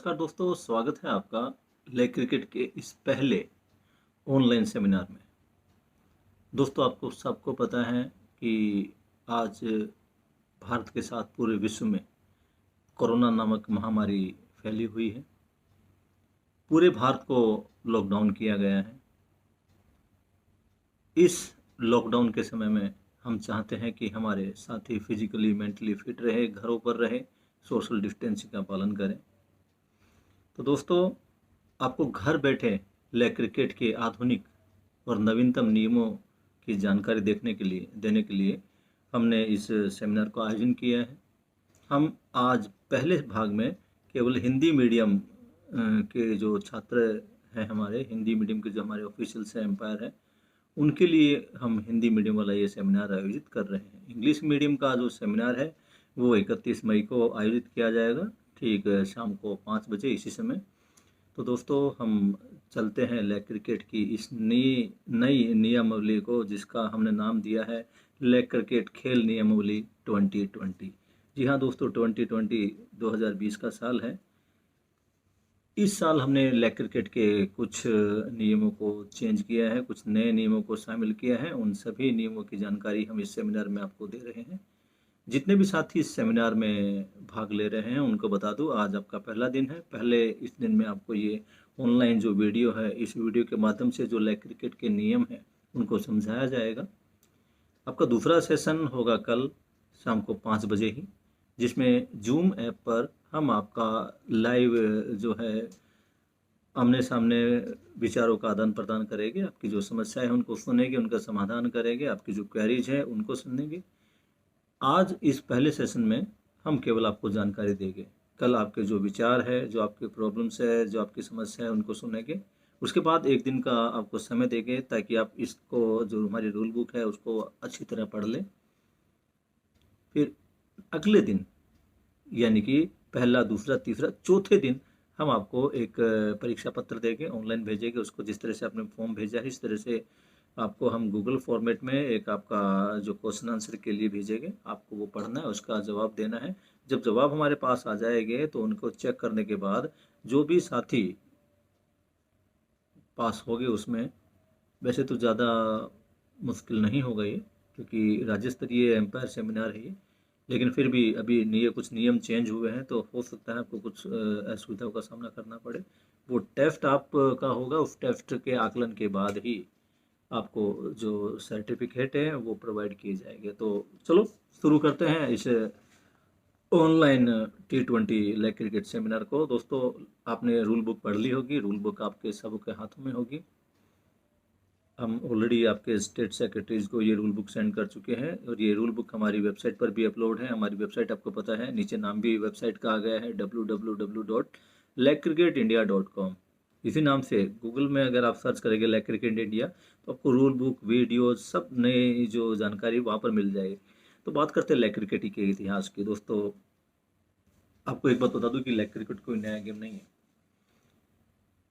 नमस्कार दोस्तों, स्वागत है आपका लेग क्रिकेट के इस पहले ऑनलाइन सेमिनार में। दोस्तों, आपको सबको पता है कि आज भारत के साथ पूरे विश्व में कोरोना नामक महामारी फैली हुई है। पूरे भारत को लॉकडाउन किया गया है। इस लॉकडाउन के समय में हम चाहते हैं कि हमारे साथी फिजिकली मेंटली फिट रहे, घरों पर रहे, सोशल डिस्टेंसिंग का पालन करें। तो दोस्तों, आपको घर बैठे लेग क्रिकेट के आधुनिक और नवीनतम नियमों की जानकारी देने के लिए हमने इस सेमिनार को आयोजन किया है। हम आज पहले भाग में केवल हिंदी मीडियम के जो छात्र हैं, हमारे हिंदी मीडियम के जो हमारे ऑफिशियल्स हैं, एम्पायर हैं, उनके लिए हम हिंदी मीडियम वाला ये सेमिनार आयोजित कर रहे हैं। इंग्लिश मीडियम का जो सेमिनार है वो 31 मई को आयोजित किया जाएगा, ठीक शाम को 5 बजे इसी समय। तो दोस्तों, हम चलते हैं लेग क्रिकेट की इस नई नियमावली को, जिसका हमने नाम दिया है लेग क्रिकेट खेल नियमावली 2020। जी हाँ दोस्तों, 2020 2020 का साल है। इस साल हमने लेग क्रिकेट के कुछ नियमों को चेंज किया है, कुछ नए नियमों को शामिल किया है। उन सभी नियमों की जानकारी हम इस सेमिनार में आपको दे रहे हैं। जितने भी साथी इस सेमिनार में भाग ले रहे हैं उनको बता दूं, आज आपका पहला दिन है। पहले इस दिन में आपको ये ऑनलाइन जो वीडियो है, इस वीडियो के माध्यम से जो लेग क्रिकेट के नियम हैं उनको समझाया जाएगा। आपका दूसरा सेशन होगा कल शाम को 5 बजे ही, जिसमें जूम ऐप पर हम आपका लाइव जो है आमने सामने विचारों का आदान प्रदान करेंगे। आपकी जो समस्याएं हैं उनको सुनेंगे, उनका समाधान करेंगे, आपकी जो क्वेरीज है उनको सुनेंगे। आज इस पहले सेशन में हम केवल आपको जानकारी देंगे। कल आपके जो विचार है, जो आपके प्रॉब्लम्स है, जो आपकी समस्या है, उनको सुनेंगे। उसके बाद एक दिन का आपको समय देंगे ताकि आप इसको, जो हमारी रूल बुक है, उसको अच्छी तरह पढ़ लें। फिर अगले दिन यानी कि पहला, दूसरा, तीसरा, चौथे दिन हम आपको एक परीक्षा पत्र देंगे, ऑनलाइन भेजेंगे उसको। जिस तरह से आपने फॉर्म भेजा है, इस तरह से आपको हम गूगल फॉर्मेट में एक आपका जो क्वेश्चन आंसर के लिए भेजेंगे। आपको वो पढ़ना है, उसका जवाब देना है। जब जवाब हमारे पास आ जाएंगे तो उनको चेक करने के बाद जो भी साथी पास हो गए उसमें, वैसे तो ज़्यादा मुश्किल नहीं होगा ये, क्योंकि राज्य स्तरीय एम्पायर सेमिनार है ये, लेकिन फिर भी अभी कुछ नियम चेंज हुए हैं तो हो सकता है आपको कुछ असुविधाओं का सामना करना पड़े। वो टेस्ट आपका होगा, उस टेस्ट के आकलन के बाद ही आपको जो सर्टिफिकेट है वो प्रोवाइड किए जाएंगे। तो चलो शुरू करते हैं इस online T20 leg cricket seminar को। दोस्तों, आपने रूल बुक पढ़ ली होगी, रूल बुक आपके सबके हाथों में होगी। हम ऑलरेडी आपके स्टेट सेक्रेटरीज को ये रूल बुक सेंड कर चुके हैं और ये रूल बुक हमारी वेबसाइट पर भी अपलोड है। हमारी वेबसाइट आपको पता है, नीचे नाम भी वेबसाइट का आ गया है, www.legcricket.india.com। इसी नाम से गूगल में अगर आप सर्च करेंगे लेग क्रिकेट इंडिया तो आपको रूल बुक, वीडियो, सब नए जो जानकारी वहाँ पर मिल जाएगी। तो बात करते हैं लेग क्रिकेट के इतिहास की। दोस्तों, आपको एक बात बता दूं कि लेग क्रिकेट कोई नया गेम नहीं है।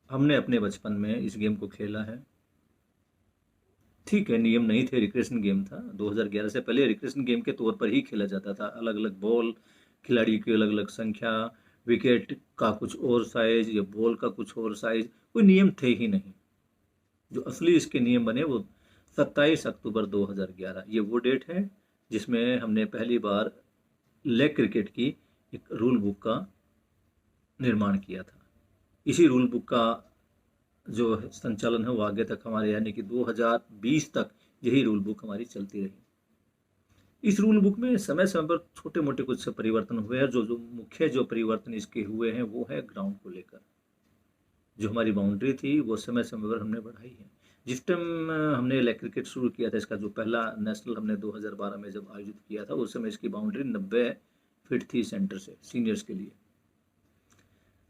हमने अपने बचपन में इस गेम को खेला है। ठीक है, नियम नहीं थे, रिक्रेशन गेम था। 2011 से पहले रिक्रेशन गेम के तौर पर ही खेला जाता था। अलग अलग बॉल, खिलाड़ी की अलग अलग संख्या, विकेट का कुछ और साइज या बॉल का कुछ और साइज, कोई नियम थे ही नहीं। जो असली इसके नियम बने वो 27 अक्टूबर 2011, ये वो डेट है जिसमें हमने पहली बार लेग क्रिकेट की एक रूल बुक का निर्माण किया था। इसी रूल बुक का जो संचालन है वो आगे तक हमारे, यानी कि 2020 तक यही रूल बुक हमारी चलती रही। इस रूल बुक में समय समय पर छोटे मोटे कुछ परिवर्तन हुए हैं। जो जो मुख्य जो परिवर्तन इसके हुए हैं वो है ग्राउंड को लेकर। जो हमारी बाउंड्री थी वो समय समय पर हमने बढ़ाई है। जिस टाइम हमने लेग क्रिकेट शुरू किया था, इसका जो पहला नेशनल हमने 2012 में जब आयोजित किया था, उस समय इसकी बाउंड्री 90 फीट थी सेंटर से, सीनियर्स के लिए।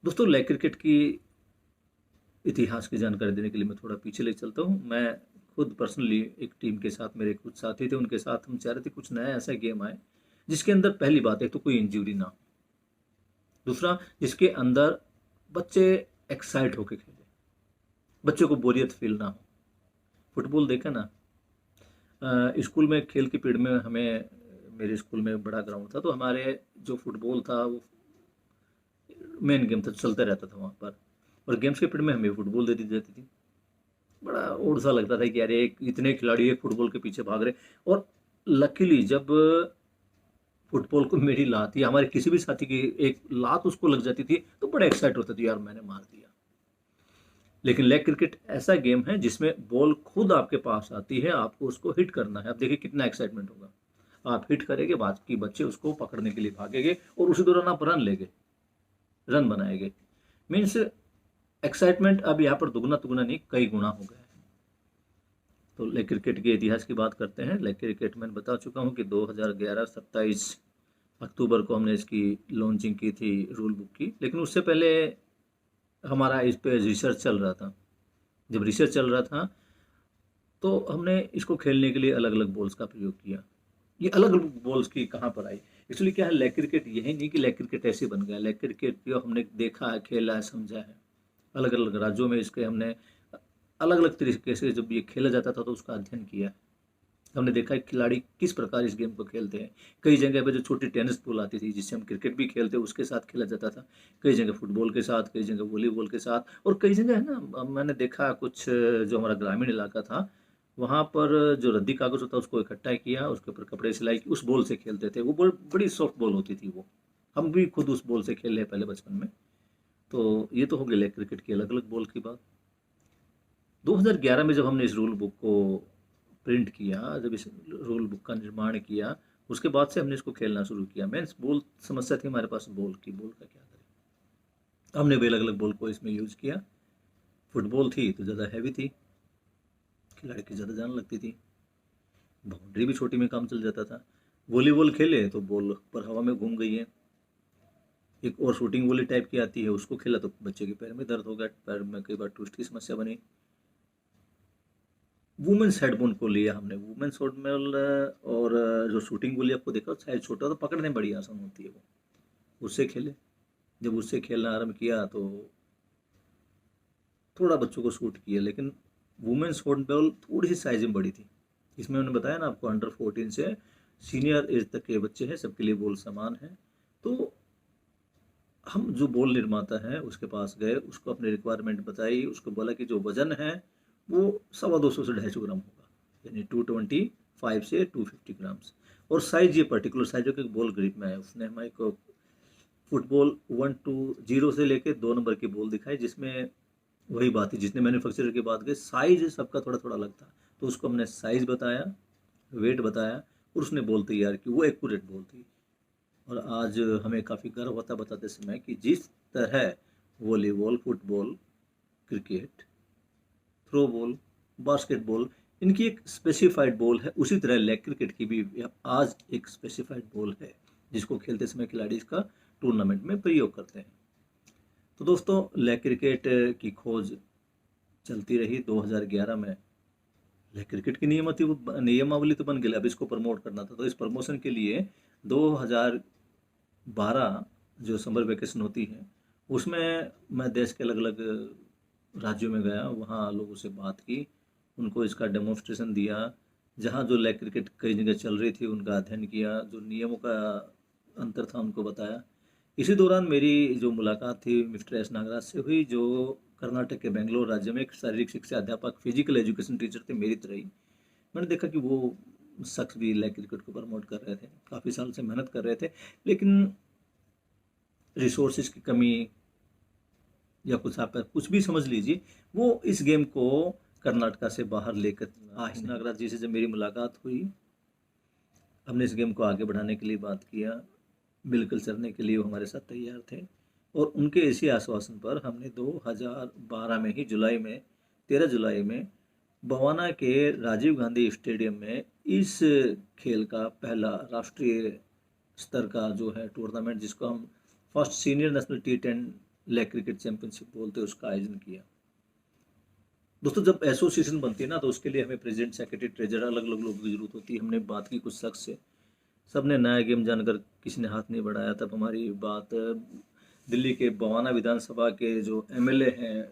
दोस्तों, लेग क्रिकेट की इतिहास की जानकारी देने के लिए मैं थोड़ा पीछे ले चलता हूँ। मैं खुद पर्सनली एक टीम के साथ, मेरे कुछ साथी थे, उनके साथ हम चाह रहे थे कुछ नया ऐसा गेम आए जिसके अंदर पहली बात है तो कोई इंजरी ना हो, दूसरा जिसके अंदर बच्चे एक्साइट होकर खेले, बच्चों को बोरियत फील ना हो। फुटबॉल देखा ना, स्कूल में खेल की पीरियड में हमें, मेरे स्कूल में बड़ा ग्राउंड था, तो हमारे जो फुटबॉल था वो मेन गेम था, चलता रहता था वहाँ पर। और गेम्स के पीरियड में हमें फुटबॉल दे दी जाती थी। बड़ा और सा लगता था कि यार एक इतने खिलाड़ी एक फुटबॉल के पीछे भाग रहे। और लकीली जब फुटबॉल को मेरी लात या हमारे किसी भी साथी की एक लात उसको लग जाती थी तो बड़ा एक्साइट होता था, यार मैंने मार दिया। लेकिन लेग क्रिकेट ऐसा गेम है जिसमें बॉल खुद आपके पास आती है, आपको उसको हिट करना है। आप देखिए कितना एक्साइटमेंट होगा। आप हिट करेंगे, बाकी बच्चे उसको पकड़ने के लिए भागेंगे और उसी दौरान आप रन लेंगे, रन बनाएंगे। मीन्स एक्साइटमेंट अब यहाँ पर दुगना तुगना नहीं, कई गुना हो गया है। तो लेग क्रिकेट के इतिहास की बात करते हैं। लेग क्रिकेट मैंने बता चुका हूँ कि 2011 27 अक्टूबर को हमने इसकी लॉन्चिंग की थी रूल बुक की। लेकिन उससे पहले हमारा इस पे रिसर्च चल रहा था। जब रिसर्च चल रहा था तो हमने इसको खेलने के लिए अलग अलग बॉल्स का प्रयोग किया। ये अलग अलग बॉल्स की कहाँ पर आई? एक्चुअली क्या है, लेग क्रिकेट यही नहीं कि लेग क्रिकेट ऐसे बन गया। लेग क्रिकेट जो हमने देखा है, खेला है, समझा है, अलग अलग राज्यों में इसके हमने अलग अलग तरीके से जब ये खेला जाता था तो उसका अध्ययन किया है। हमने देखा है खिलाड़ी किस प्रकार इस गेम को खेलते हैं। कई जगह पे जो छोटी टेनिस बॉल आती थी जिससे हम क्रिकेट भी खेलते उसके साथ खेला जाता था। कई जगह फुटबॉल के साथ, कई जगह वॉलीबॉल के साथ, और कई जगह है ना, मैंने देखा कुछ जो हमारा ग्रामीण इलाका था वहाँ पर जो रद्दी कागज होता उसको इकट्ठा किया, उसके ऊपर कपड़े सिलाई की, उस बॉल से खेलते थे। वो बॉल बड़ी सॉफ्ट बॉल होती थी वो। हम भी खुद उस बॉल से खेले पहले बचपन में। तो ये तो हो गया लेग क्रिकेट की अलग अलग बॉल की बात। 2011 में जब हमने इस रूल बुक को प्रिंट किया, जब इस रूल बुक का निर्माण किया, उसके बाद से हमने इसको खेलना शुरू किया। मेंस बॉल समस्या थी हमारे पास, बॉल की, बॉल का क्या करें। हमने भी अलग अलग बॉल को इसमें यूज किया। फुटबॉल थी तो ज़्यादा हैवी थी, खिलाड़ी की ज़्यादा जान लगती थी, बाउंड्री भी छोटी में काम चल जाता था। वॉलीबॉल खेले तो बॉल पर हवा में घूम गई है। एक और शूटिंग वॉली टाइप की आती है, उसको खेला तो बच्चे के पैर में दर्द हो गया, पैर में कई बार ट्विस्ट की समस्या बनी। वुमेन्स हेडबोन को लिया हमने, वुमेन्स हेडबोन। और जो शूटिंग गोली आपको देखा साइज छोटा तो पकड़ने में बड़ी आसान होती है वो, उससे खेले। जब उससे खेलना आरम्भ किया तो थोड़ा बच्चों को सूट किया। लेकिन वुमेन्स हेडबॉल थोड़ी सी साइज में बड़ी थी। इसमें उन्होंने बताया ना आपको, अंडर 14 से सीनियर एज तक के बच्चे हैं, सबके लिए बॉल समान है। तो हम जो बॉल निर्माता है उसके पास गए, उसको अपनी रिक्वायरमेंट बताई, उसको बोला कि जो वजन है वो 250 से 250 ग्राम होगा, यानी 225 से 250 ग्राम्स। और साइज ये पर्टिकुलर साइज जो कि बॉल ग्रिप में है। उसने हमारे को फुटबॉल 1 to 0 से लेके 2 नंबर की बॉल दिखाई, जिसमें वही बात थी जिसने मैन्युफैक्चरर की बात की, साइज सबका थोड़ा थोड़ा अलग था। तो उसको हमने साइज बताया, वेट बताया, और उसने बॉल तैयार की। वो एक्यूरेट बॉल थी। और आज हमें काफ़ी गर्व होता बताते समय कि जिस तरह volleyball, football, cricket, throw ball, basketball, इनकी एक स्पेसिफाइड बॉल है, उसी तरह लेग क्रिकेट की भी आज एक स्पेसिफाइड बॉल है जिसको खेलते समय खिलाड़ी इसका टूर्नामेंट में प्रयोग करते हैं। तो दोस्तों, लेग क्रिकेट की खोज चलती रही। 2011 में लेग क्रिकेट की नियमावली तो बन गई, अब इसको प्रमोट करना था। तो इस प्रमोशन के लिए 2012 जो समर वेकेशन होती है उसमें मैं देश के अलग अलग राज्यों में गया, वहाँ लोगों से बात की, उनको इसका डेमोन्स्ट्रेशन दिया। जहाँ जो लेग क्रिकेट कई जगह चल रही थी उनका अध्ययन किया, जो नियमों का अंतर था उनको बताया। इसी दौरान मेरी जो मुलाकात थी मिस्टर एस नागराज से हुई, जो कर्नाटक के बेंगलोर राज्य में एक शारीरिक शिक्षा अध्यापक, फिजिकल एजुकेशन टीचर थे मेरी तरह ही। मैंने देखा कि वो शख्स भी लेग क्रिकेट को प्रमोट कर रहे थे, काफ़ी साल से मेहनत कर रहे थे, लेकिन रिसोर्सेज की कमी या कुछ आप कुछ भी समझ लीजिए, वो इस गेम को कर्नाटका से बाहर लेकर आए। नागराज जी से जब मेरी मुलाकात हुई, हमने इस गेम को आगे बढ़ाने के लिए बात किया, बिल्कुल चलने के लिए वो हमारे साथ तैयार थे। और उनके इसी आश्वासन पर हमने 2012 में ही जुलाई में 13 जुलाई में बवाना के राजीव गांधी स्टेडियम में इस खेल का पहला राष्ट्रीय स्तर का जो है टूर्नामेंट, जिसको हम first senior national T10 league cricket championship बोलते हैं, उसका आयोजन किया। दोस्तों, जब एसोसिएशन बनती है ना तो उसके लिए हमें प्रेसिडेंट, सेक्रेटरी, ट्रेजरर, अलग अलग लोगों की जरूरत होती है। हमने बात की कुछ शख्स से, सब ने नया गेम जानकर किसी ने हाथ नहीं बढ़ाया। तब हमारी बात दिल्ली के बवाना विधानसभा के जो MLA हैं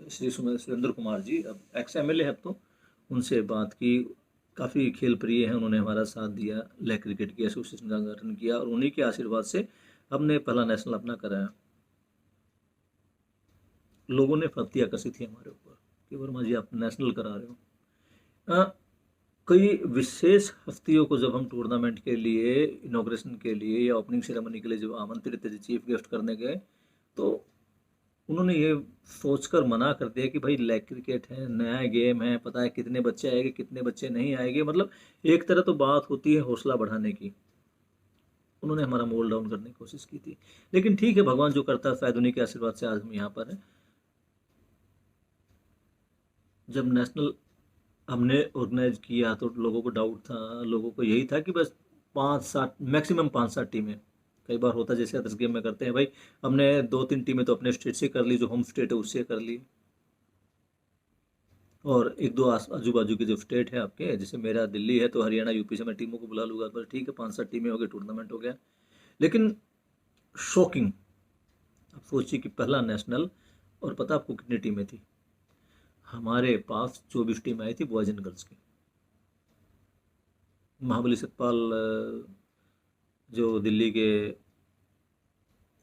श्री सुरेंद्र कुमार जी, अब एक्स MLA है अब तो, उनसे बात की। काफ़ी खेल प्रिय हैं, उन्होंने हमारा साथ दिया, लेग क्रिकेट की एसोसिएशन का गठन किया, और उन्हीं के आशीर्वाद से हमने पहला नेशनल अपना कराया। लोगों ने फत्ती आकर्षित थी हमारे ऊपर कि वर्मा जी आप नेशनल करा रहे हो। कई विशेष हस्तियों को जब हम टूर्नामेंट के लिए इनॉग्रेशन के लिए या ओपनिंग सेरेमनी के लिए जब आमंत्रित थे चीफ गेस्ट करने गए, तो उन्होंने ये सोचकर मना कर दिया कि भाई लेग क्रिकेट है, नया गेम है, पता है कितने बच्चे आएंगे कितने बच्चे नहीं आएंगे। मतलब एक तरह तो बात होती है हौसला बढ़ाने की, उन्होंने हमारा मोल डाउन करने की कोशिश की थी। लेकिन ठीक है, भगवान जो करता है शायद उन्हीं के आशीर्वाद से आज हम यहाँ पर हैं। जब नेशनल हमने ऑर्गेनाइज किया तो लोगों को डाउट था, लोगों को यही था कि बस 5-7 मैक्सिमम 5-7 टीमें। कई बार होता जैसे अदर्स गेम में करते हैं भाई, हमने 2-3 टीमें तो अपने स्टेट से कर ली, जो होम स्टेट है उससे कर ली, और एक दो आजू बाजू के जो स्टेट है आपके, जैसे मेरा दिल्ली है तो हरियाणा यूपी से मैं टीमों को बुला लूँगा, बस ठीक है 5-7 टीमें हो गई, टूर्नामेंट हो गया। लेकिन शॉकिंग, आप सोचिए कि पहला नेशनल, और पता आपको कितनी टीमें थी? हमारे पास 24 टीम आई थी बॉयज एंड गर्ल्स की। महाबली सतपाल जो दिल्ली के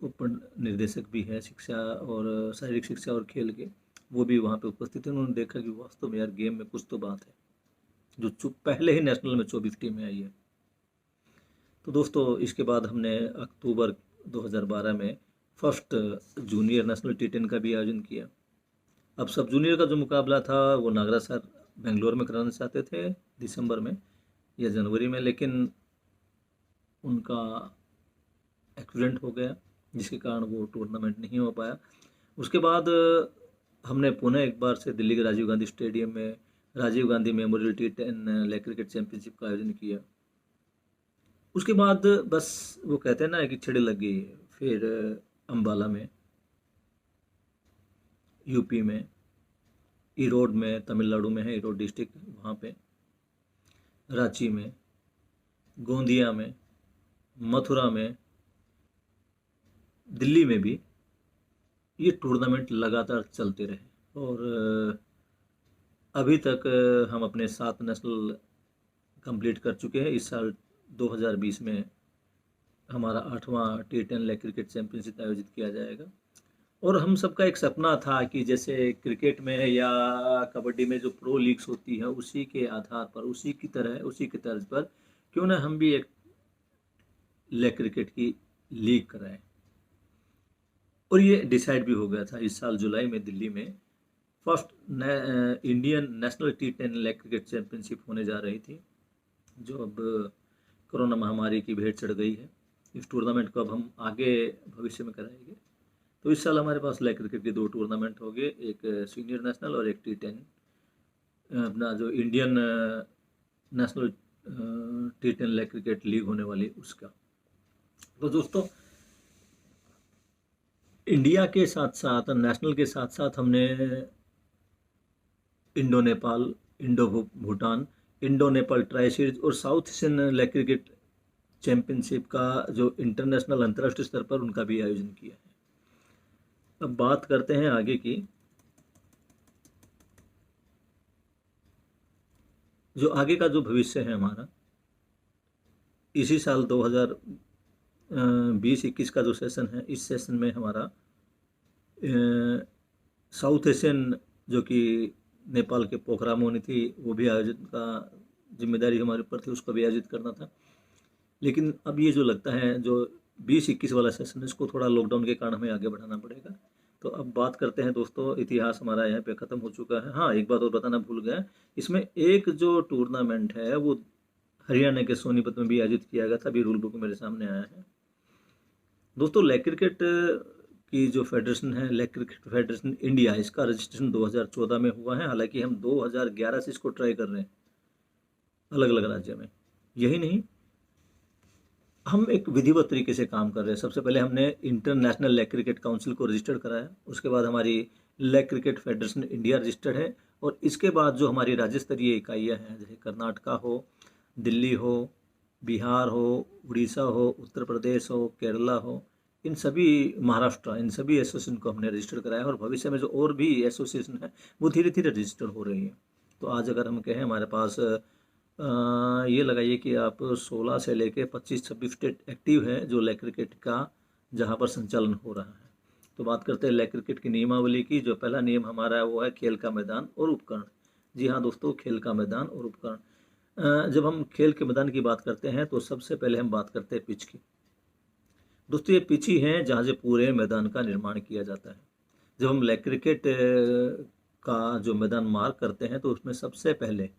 उप निर्देशक भी हैं शिक्षा और शारीरिक शिक्षा और खेल के, वो भी वहाँ पे उपस्थित थे। उन्होंने देखा कि वास्तव में यार गेम में कुछ तो बात है, जो चुप पहले ही नेशनल में 24 टीमें आई है। तो दोस्तों इसके बाद हमने अक्टूबर 2012 में फर्स्ट जूनियर नेशनल T10 का भी आयोजन किया। अब सब जूनियर का जो मुकाबला था वो नागराज सर बेंगलोर में कराना चाहते थे दिसंबर में या जनवरी में, लेकिन उनका एक्सीडेंट हो गया जिसके कारण वो टूर्नामेंट नहीं हो पाया। उसके बाद हमने पुनः एक बार से दिल्ली के राजीव गांधी स्टेडियम में Rajiv Gandhi memorial T10 league cricket championship का आयोजन किया। उसके बाद बस वो कहते हैं ना कि छिड़े लग गई। फिर अम्बाला में, यूपी में, ईरोड में, तमिलनाडु में है ईरोड डिस्ट्रिक्ट, वहाँ पे रांची में, गोंदिया में, मथुरा में, दिल्ली में भी ये टूर्नामेंट लगातार चलते रहे। और अभी तक हम अपने 7 नेशनल कंप्लीट कर चुके हैं। इस साल 2020 में हमारा 8वां T10 लेग क्रिकेट चैंपियनशिप आयोजित किया जाएगा। और हम सबका एक सपना था कि जैसे क्रिकेट में या कबड्डी में जो प्रो लीग्स होती है, उसी के आधार पर, उसी की तरह, उसी की तर्ज पर क्यों ना हम भी एक लेग क्रिकेट की लीग कराएं। और ये डिसाइड भी हो गया था। इस साल जुलाई में दिल्ली में first Indian national T10 league cricket championship होने जा रही थी, जो अब कोरोना महामारी की भेंट चढ़ गई है। इस टूर्नामेंट को अब हम आगे भविष्य में कराएंगे। तो इस साल हमारे पास लेग क्रिकेट के 2 टूर्नामेंट हो गए, एक सीनियर नेशनल और एक T10 अपना जो Indian national T10 league cricket league होने वाली उसका। तो दोस्तों इंडिया के साथ साथ, नेशनल के साथ साथ, हमने Indo Nepal, Indo Bhutan, Indo Nepal tri series और South Asian leg cricket championship का जो इंटरनेशनल अंतर्राष्ट्रीय स्तर पर उनका भी आयोजन किया है। अब बात करते हैं आगे की। जो आगे का जो भविष्य है हमारा, इसी साल 2020-21 का जो सेशन है, इस सेशन में हमारा साउथ एशियन, जो कि नेपाल के पोखरा में होनी थी, वो भी आयोजन का जिम्मेदारी हमारे ऊपर थी, उसको भी आयोजित करना था। लेकिन अब ये जो लगता है जो 20-21 वाला सेशन है, इसको थोड़ा लॉकडाउन के कारण हमें आगे बढ़ाना पड़ेगा। तो अब बात करते हैं दोस्तों, इतिहास हमारा यहाँ पे ख़त्म हो चुका है। हाँ, एक बात और बताना भूल गया, इसमें एक जो टूर्नामेंट है वो हरियाणा के सोनीपत में भी आयोजित किया गया था। अभी रूल बुक मेरे सामने आया है। दोस्तों लेग क्रिकेट की जो फेडरेशन है, लेग क्रिकेट फेडरेशन इंडिया, इसका रजिस्ट्रेशन 2014 में हुआ है। हालांकि हम 2011 से इसको ट्राई कर रहे हैं अलग अलग राज्य में। यही नहीं, हम एक विधिवत तरीके से काम कर रहे हैं। सबसे पहले हमने इंटरनेशनल लेग क्रिकेट काउंसिल को रजिस्टर्ड कराया, उसके बाद हमारी leg cricket federation India registered है, और इसके बाद जो हमारी राज्य स्तरीय इकाइयाँ हैं, जैसे कर्नाटका हो, दिल्ली हो, बिहार हो, उड़ीसा हो, उत्तर प्रदेश हो, केरला हो, इन सभी, महाराष्ट्र, इन सभी एसोसिएशन को हमने रजिस्टर कराया। और भविष्य में जो और भी एसोसिएशन है वो धीरे धीरे रजिस्टर हो रही है। तो आज अगर हम कहें हमारे पास ये लगाइए कि आप 16 से लेके 25-26 स्टेट एक्टिव है जो लेग क्रिकेट का, जहाँ पर संचालन हो रहा है। तो बात करते हैं लेग क्रिकेट की नियमावली की। जो पहला नियम हमारा है वो है खेल का मैदान और उपकरण। जी हाँ दोस्तों, खेल का मैदान और उपकरण। जब हम खेल के मैदान की बात करते हैं तो सबसे पहले हम बात करते हैं पिच की। दोस्तों ये पिच ही है जहाँ से पूरे मैदान का निर्माण किया जाता है। जब हम लेग क्रिकेट का जो मैदान मार्क करते हैं तो उसमें सबसे पहले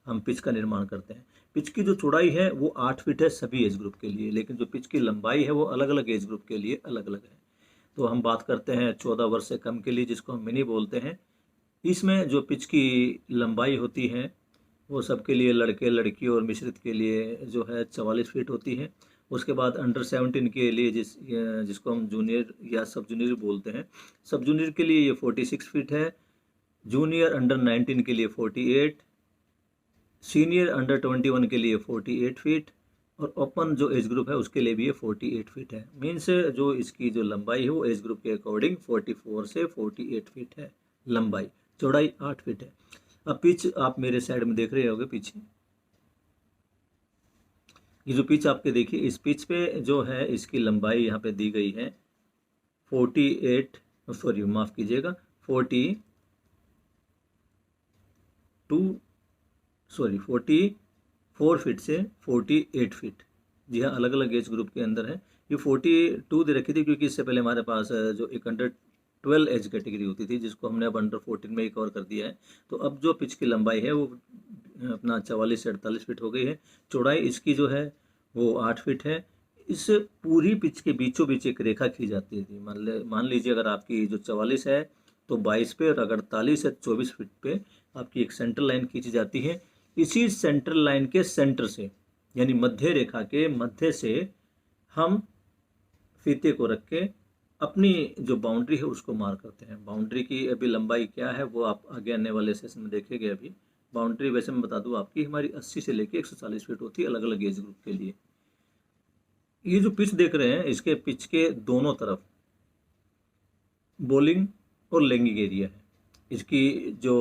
हम पिच का निर्माण करते हैं। पिच की जो चौड़ाई है वो 8 फीट है सभी एज ग्रुप के लिए, लेकिन जो पिच की लंबाई है वो अलग अलग एज ग्रुप के लिए अलग अलग है। तो हम बात करते हैं 14 वर्ष से कम के लिए, जिसको हम मिनी बोलते हैं। इसमें जो पिच की लंबाई होती है वो सबके लिए, लड़के लड़की और मिश्रित के लिए जो है 44 फीट होती है। उसके बाद अंडर 17 के लिए जिसको हम जूनियर या सब जूनियर बोलते हैं, सब जूनियर के लिए ये 46 फीट है। जूनियर अंडर 19 के लिए 48, सीनियर अंडर 21 के लिए 48 फीट, और ओपन जो एज ग्रुप है उसके लिए भी ये 48 फीट है। मीन्स जो इसकी जो लंबाई है वो एज ग्रुप के अकॉर्डिंग 44 से 48 फीट है लंबाई, चौड़ाई 8 फीट है। अब पिच आप मेरे साइड में देख रहे होगे पीछे, ये जो पिच आपके देखिए, इस पिच पे जो है इसकी लंबाई यहाँ पे दी गई है 48, सॉरी माफ़ कीजिएगा 44 फीट से 48 फीट। जी हाँ, अलग अलग एज ग्रुप के अंदर है। ये 42 दे रखी थी क्योंकि इससे पहले हमारे पास जो एक अंडर 12 एज कैटेगरी होती थी, जिसको हमने अब अंडर 14 में ही कवर कर दिया है। तो अब जो पिच की लंबाई है वो अपना 44 से 48 फीट हो गई है। चौड़ाई इसकी जो है वो 8 फीट है। इस पूरी पिच के बीचों बीच एक रेखा खींची जाती थी। मान लीजिए अगर आपकी जो 44 है तो 22 पे, और अगर 48 है 24 फीट पे आपकी एक सेंट्रल लाइन खींची जाती है। इसी सेंट्रल लाइन के सेंटर से, यानी मध्य रेखा के मध्य से, हम फीते को रख के अपनी जो बाउंड्री है उसको मार करते हैं। बाउंड्री की अभी लंबाई क्या है वो आप आगे आने वाले सेशन में देखेंगे। अभी बाउंड्री वैसे मैं बता दूं आपकी, हमारी 80 से लेके 140 फीट होती है अलग अलग एज ग्रुप के लिए। ये जो पिच देख रहे हैं, इसके पिच के दोनों तरफ बॉलिंग और लैंगिंग एरिया है। इसकी जो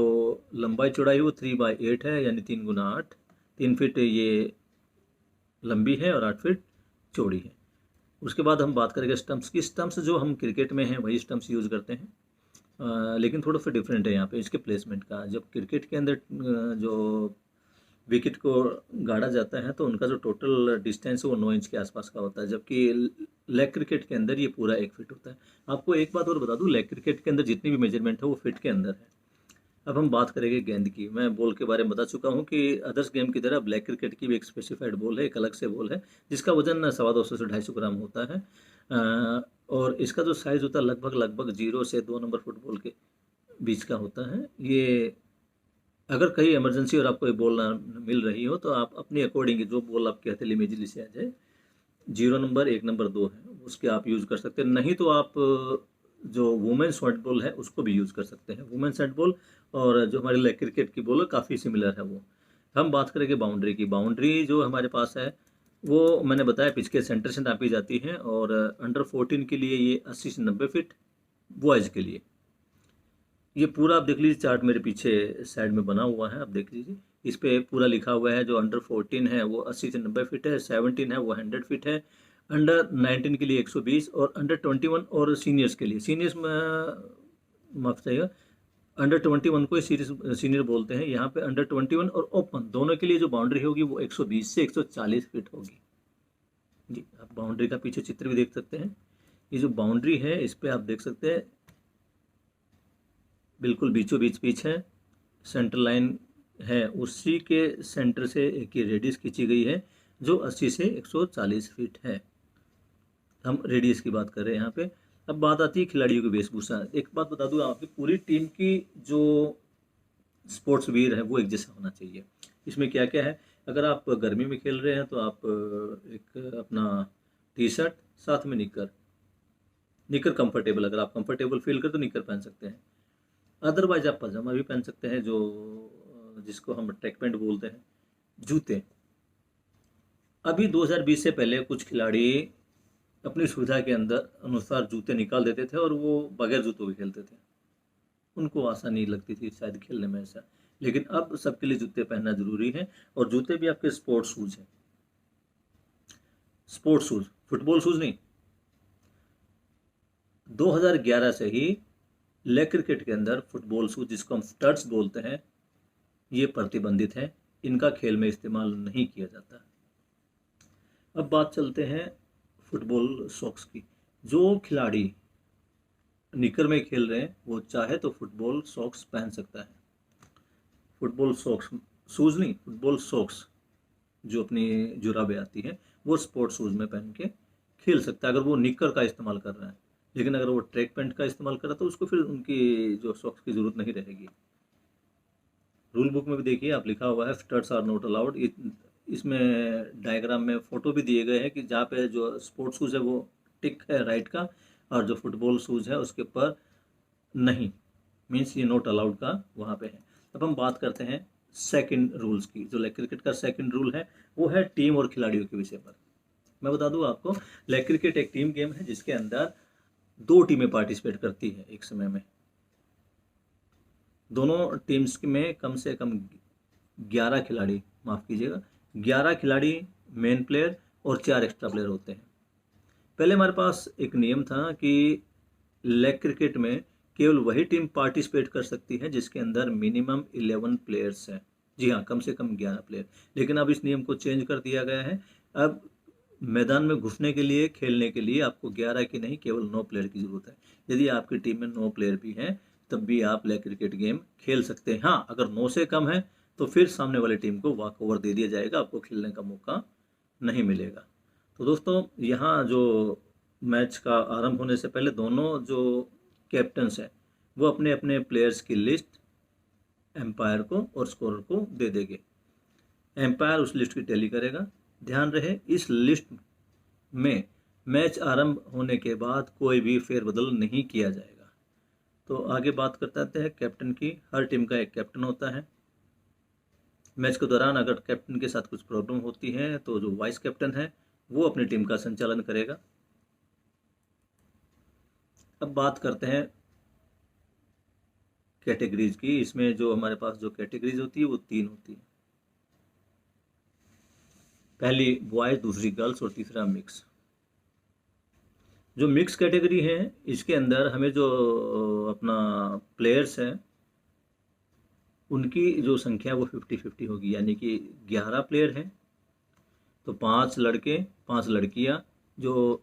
लंबाई चौड़ाई है वो 3/8 है, यानी 3 × 8, 3 फीट ये लंबी है और 8 फीट चौड़ी है। उसके बाद हम बात करेंगे स्टम्प्स की। स्टम्प्स जो हम क्रिकेट में हैं वही स्टम्प्स यूज़ करते हैं, लेकिन थोड़ा सा डिफरेंट है यहाँ पे इसके प्लेसमेंट का। जब क्रिकेट के अंदर जो विकेट को गाड़ा जाता है तो उनका जो टोटल डिस्टेंस है वो 9 इंच के आसपास का होता है, जबकि लेग क्रिकेट के अंदर ये पूरा 1 फीट होता है। आपको एक बात और बता दूं, लेग क्रिकेट के अंदर जितनी भी मेजरमेंट है वो फीट के अंदर है। अब हम बात करेंगे गेंद की। मैं बॉल के बारे में बता चुका हूँ कि अदर्स गेम की तरह ब्लैक क्रिकेट की भी एक स्पेसिफाइड बॉल है, एक अलग से बॉल है जिसका वजन 250 से 250 ग्राम होता है। और इसका जो साइज़ होता है लगभग लगभग 0 से 2 नंबर फुटबॉल के बीच का होता है। ये अगर कहीं इमरजेंसी और आपको ये बॉल ना मिल रही हो तो आप अपनी अकॉर्डिंग जो बॉल आपके हथेली में इजीली से आ जाए, 0 नंबर, 1 नंबर, 2 है, उसके आप यूज़ कर सकते हैं। नहीं तो आप जो वुमेन्स शॉट बॉल है उसको भी यूज़ कर सकते हैं। वुमेन्स शॉट बॉल और जो हमारे लेग क्रिकेट की बॉल है काफ़ी सिमिलर है वो। हम बात करेंगे बाउंड्री की। बाउंड्री जो हमारे पास है वो मैंने बताया पिच के सेंटर से नापी जाती है, और अंडर 14 के लिए ये 80 से 90 फीट, बॉयज़ के लिए ये पूरा आप देख लीजिए, चार्ट मेरे पीछे साइड में बना हुआ है, आप देख लीजिए। इस पे पूरा लिखा हुआ है जो अंडर 14 है वो 80 से 90 फीट है, 17 है वो 100 फीट है, अंडर 19 के लिए 120, और अंडर 21 और सीनियर्स के लिए, सीनियर्स में माफ चाहिए, अंडर 21 को सीनियर बोलते हैं। यहाँ पे अंडर 21 और ओपन दोनों के लिए जो बाउंड्री होगी वो 120 से 140 फीट होगी। जी, आप बाउंड्री का पीछे चित्र भी देख सकते हैं। ये जो बाउंड्री है इस पे आप देख सकते हैं बिल्कुल बीचों बीच पिच है, सेंटर लाइन है, उसी के सेंटर से एक ही रेडियस खींची गई है जो 80 से 140 फीट है। हम रेडियस की बात कर रहे हैं यहाँ पे। अब बात आती है खिलाड़ियों की वेशभूषा। एक बात बता दूं आपकी, पूरी टीम की जो स्पोर्ट्स वियर है वो एक जैसा होना चाहिए। इसमें क्या क्या है, अगर आप गर्मी में खेल रहे हैं तो आप एक अपना टी शर्ट, साथ में निकर, निकर कंफर्टेबल, अगर आप कंफर्टेबल फील कर तो निकर पहन सकते हैं। अदरवाइज आप पजामा भी पहन सकते हैं, जो जिसको हम ट्रैक पैंट बोलते हैं। जूते, अभी 2020 से पहले कुछ खिलाड़ी अपनी सुविधा के अंदर अनुसार जूते निकाल देते थे और वो बगैर जूतों के खेलते थे, उनको आसानी लगती थी शायद खेलने में ऐसा। लेकिन अब सबके लिए जूते पहनना जरूरी है, और जूते भी आपके स्पोर्ट्स शूज हैं, स्पोर्ट्स शूज, फुटबॉल शूज नहीं। 2011 से ही लेग क्रिकेट के अंदर फुटबॉल शूज, जिसको हम स्टड्स बोलते हैं, ये प्रतिबंधित है। इनका खेल में इस्तेमाल नहीं किया जाता। अब बात चलते हैं फुटबॉल सॉक्स की। जो खिलाड़ी निकर में खेल रहे हैं वो चाहे तो फुटबॉल सॉक्स पहन सकता है। फुटबॉल सॉक्स, शूज़ नहीं, फुटबॉल सॉक्स जो अपनी जुराबें आती हैं वो स्पोर्ट्स शूज़ में पहन के खेल सकता है, अगर वो निकर का इस्तेमाल कर रहा है। लेकिन अगर वो ट्रैक पैंट का इस्तेमाल कर रहा है तो उसको फिर उनकी जो सॉक्स की ज़रूरत नहीं रहेगी। रूल बुक में भी देखिए आप, लिखा हुआ है स्टड्स आर नॉट अलाउड। इसमें डायग्राम में फ़ोटो भी दिए गए हैं कि जहाँ पे जो स्पोर्ट्स शूज़ है वो टिक है राइट का, और जो फुटबॉल शूज़ है उसके ऊपर नहीं, मीन्स ये नॉट अलाउड का वहाँ पे है। अब हम बात करते हैं सेकंड रूल्स की। जो लेग क्रिकेट का सेकंड रूल है वो है टीम और खिलाड़ियों के विषय पर। मैं बता दूं आपको, लेग क्रिकेट एक टीम गेम है जिसके अंदर 2 टीमें पार्टिसिपेट करती है एक समय में। दोनों टीम्स में कम से कम 11 खिलाड़ी, माफ़ कीजिएगा, 11 खिलाड़ी मेन प्लेयर और 4 एक्स्ट्रा प्लेयर होते हैं। पहले हमारे पास एक नियम था कि लेग क्रिकेट में केवल वही टीम पार्टिसिपेट कर सकती है जिसके अंदर मिनिमम 11 प्लेयर्स हैं। जी हाँ, कम से कम 11 प्लेयर। लेकिन अब इस नियम को चेंज कर दिया गया है। अब मैदान में घुसने के लिए, खेलने के लिए आपको 11 की नहीं, केवल 9 प्लेयर की ज़रूरत है। यदि आपकी टीम में 9 प्लेयर भी हैं तब भी आप लेग क्रिकेट गेम खेल सकते हैं। हाँ, अगर 9 से कम है तो फिर सामने वाली टीम को वॉक ओवर दे दिया जाएगा, आपको खेलने का मौका नहीं मिलेगा। तो दोस्तों, यहाँ जो मैच का आरंभ होने से पहले दोनों जो कैप्टन्स हैं वो अपने अपने प्लेयर्स की लिस्ट एम्पायर को और स्कोरर को दे देंगे। एम्पायर उस लिस्ट की टैली करेगा। ध्यान रहे, इस लिस्ट में मैच आरंभ होने के बाद कोई भी फेरबदल नहीं किया जाएगा। तो आगे बात करते हैं कैप्टन की। हर टीम का एक कैप्टन होता है। मैच के दौरान अगर कैप्टन के साथ कुछ प्रॉब्लम होती है तो जो वाइस कैप्टन है वो अपनी टीम का संचालन करेगा। अब बात करते हैं कैटेगरीज की। इसमें जो हमारे पास जो कैटेगरीज होती है वो 3 होती है। पहली बॉयज, दूसरी गर्ल्स और तीसरा मिक्स। जो मिक्स कैटेगरी है इसके अंदर हमें जो अपना प्लेयर्स हैं उनकी जो संख्या वो 50-50 होगी, यानी कि 11 प्लेयर हैं तो 5 लड़के 5 लड़कियां। जो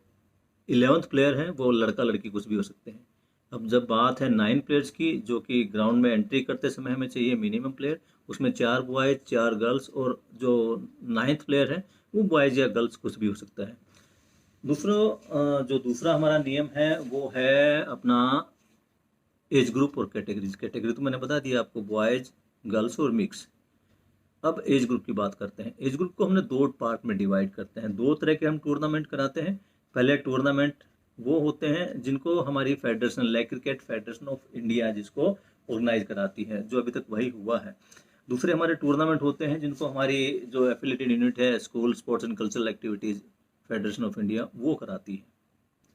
11th प्लेयर हैं वो लड़का लड़की कुछ भी हो सकते हैं। अब जब बात है 9 प्लेयर्स की, जो कि ग्राउंड में एंट्री करते समय हमें चाहिए मिनिमम प्लेयर, उसमें 4 बॉयज 4 गर्ल्स, और जो 9th प्लेयर है वो बॉयज या गर्ल्स कुछ भी हो सकता है। जो दूसरा हमारा नियम है वो है अपना एज ग्रुप और कैटेगरीज। कैटेगरी तो मैंने बता दिया आपको, बॉयज, गर्ल्स और मिक्स। अब एज ग्रुप की बात करते हैं। एज ग्रुप को हमने 2 पार्ट में डिवाइड करते हैं। 2 तरह के हम टूर्नामेंट कराते हैं। पहले टूर्नामेंट वो होते हैं जिनको हमारी federation, leg cricket federation of India जिसको ऑर्गेनाइज कराती है, जो अभी तक वही हुआ है। दूसरे हमारे टूर्नामेंट होते हैं जिनको हमारी जो एफिलेटेड यूनिट है, school sports and cultural activities federation of India, वो कराती है।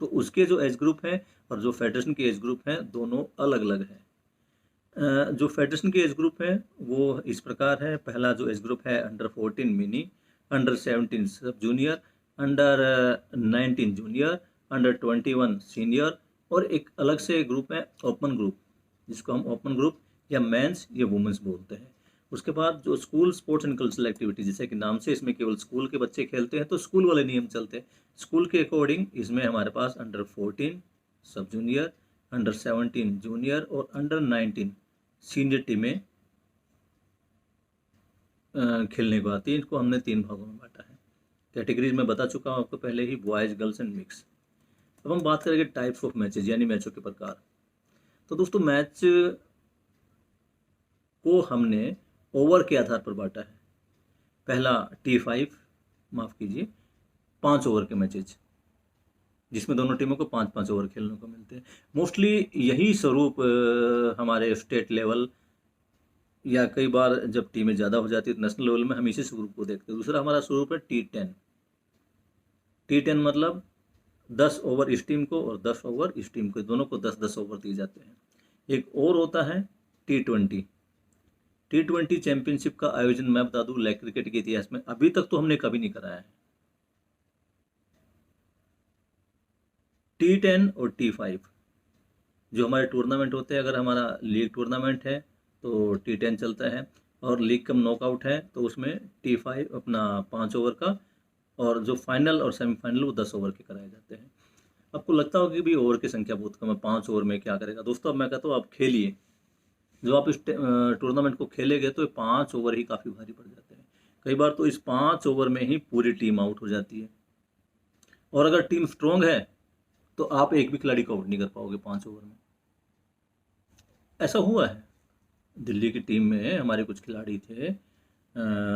तो उसके जो एज ग्रुप है और जो फेडरेशन के एज ग्रुप हैं दोनों अलग अलग हैं। जो फेडरेशन के एज ग्रुप है वो इस प्रकार है। पहला जो एज ग्रुप है अंडर 14 मिनी, अंडर 17 सब junior, under 19 junior, under 21 senior, और एक अलग से ग्रुप है ओपन ग्रुप, जिसको हम ओपन ग्रुप या मेंस या वुमेंस बोलते हैं। उसके बाद जो school sports and cultural activity, जैसे कि नाम से इसमें केवल स्कूल के बच्चे खेलते हैं तो स्कूल वाले नियम चलते हैं। स्कूल के अकॉर्डिंग इसमें हमारे पास अंडर 14 सब जूनियर, अंडर 17 जूनियर और अंडर 19 सीनियर टीमें खेलने को आती है। इनको हमने 3 भागों में बांटा है। कैटेगरीज में बता चुका हूँ आपको पहले ही, बॉयज़, गर्ल्स एंड मिक्स। अब हम बात करेंगे टाइप्स ऑफ मैचेज, यानी मैचों के प्रकार। तो दोस्तों, मैच को हमने ओवर के आधार पर बांटा है। पहला T5, माफ़ कीजिए, 5 ओवर के मैचेज, जिसमें दोनों टीमों को 5-5 ओवर खेलने को मिलते हैं। मोस्टली यही स्वरूप हमारे स्टेट लेवल या कई बार जब टीमें ज़्यादा हो जाती है तो नेशनल लेवल में हम इसी स्वरूप को देखते हैं। दूसरा हमारा स्वरूप है T10। T10 मतलब 10 ओवर इस टीम को और 10 ओवर इस टीम को, दोनों को 10-10 ओवर दिए जाते हैं। एक और होता है T20। T20 चैंपियनशिप का आयोजन मैं बता दूं, लेग क्रिकेट के इतिहास में अभी तक तो हमने कभी नहीं कराया है। T10 और T5 जो हमारे टूर्नामेंट होते हैं, अगर हमारा लीग टूर्नामेंट है तो T10 चलता है, और लीग कम नॉकआउट है तो उसमें T5 अपना 5 ओवर का, और जो फाइनल और सेमीफाइनल वो 10 ओवर के कराए जाते हैं। आपको लगता होगा कि भाई ओवर की संख्या बहुत कम है, 5 ओवर में क्या करेगा। दोस्तों अब मैं कहता हूँ आप खेलिए, जो आप इस टूर्नामेंट को खेलेंगे तो ये 5 ओवर ही काफ़ी भारी पड़ जाते हैं। कई बार तो इस 5 ओवर में ही पूरी टीम आउट हो जाती है, और अगर टीम स्ट्रोंग है तो आप एक भी खिलाड़ी को आउट नहीं कर पाओगे 5 ओवर में। ऐसा हुआ है। दिल्ली की टीम में हमारे कुछ खिलाड़ी थे,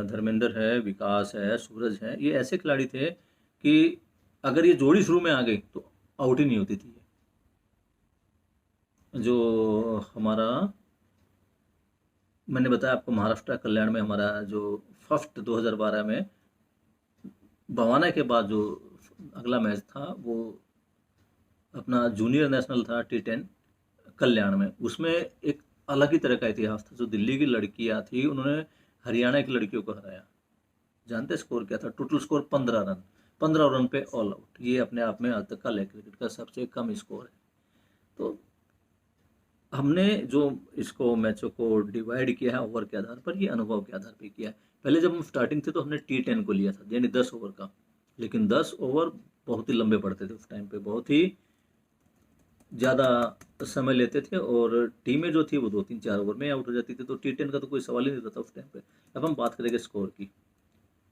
धर्मेंद्र है, विकास है, सूरज है, ये ऐसे खिलाड़ी थे कि अगर ये जोड़ी शुरू में आ गई तो आउट ही नहीं होती थी। जो हमारा, मैंने बताया आपको, महाराष्ट्र कल्याण में हमारा जो फर्स्ट 2012 में भवाना के बाद जो अगला मैच था वो अपना जूनियर नेशनल था T10 कल्याण में। उसमें एक अलग ही तरह का इतिहास था। जो दिल्ली की लड़कियां थी उन्होंने हरियाणा की लड़कियों को हराया। जानते स्कोर क्या था? टोटल स्कोर 15 रन, 15 रन पे ऑल आउट। ये अपने आप में आज तक का लेग क्रिकेट का सबसे कम स्कोर है। तो हमने जो इसको मैचों को डिवाइड किया है ओवर के आधार पर, ये अनुभव के आधार पर किया है। पहले जब हम स्टार्टिंग थे तो हमने T10 को लिया था, यानी 10 ओवर का, लेकिन 10 ओवर बहुत ही लंबे पड़ते थे उस टाइम पे, बहुत ही ज़्यादा समय लेते थे, और टीमें जो थी वो 2-3-4 ओवर में आउट हो जाती थी। तो T10 का तो कोई सवाल ही नहीं रहता उस टाइम पे। अब हम बात करेंगे स्कोर की,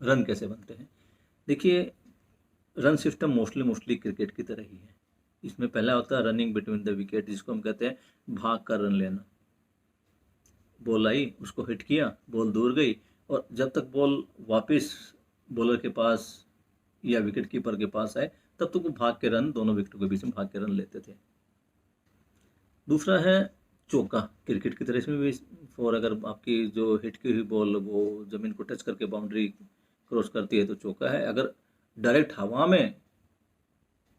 रन कैसे बनते हैं। देखिए, रन सिस्टम मोस्टली क्रिकेट की तरह ही है। इसमें पहला होता है रनिंग बिटवीन द विकेट, जिसको हम कहते हैं भाग कर रन लेना। बॉल आई, उसको हिट किया, बॉल दूर गई, और जब तक बॉल वापस बॉलर के पास या विकेट कीपर के पास आए तब तक वो भाग के रन, दोनों विकेटों के बीच में भाग के रन लेते थे। दूसरा है चौका, क्रिकेट की तरह इसमें भी, फॉर अगर आपकी जो हिट की हुई बॉल वो जमीन को टच करके बाउंड्री क्रॉस करती है तो चौका है। अगर डायरेक्ट हवा में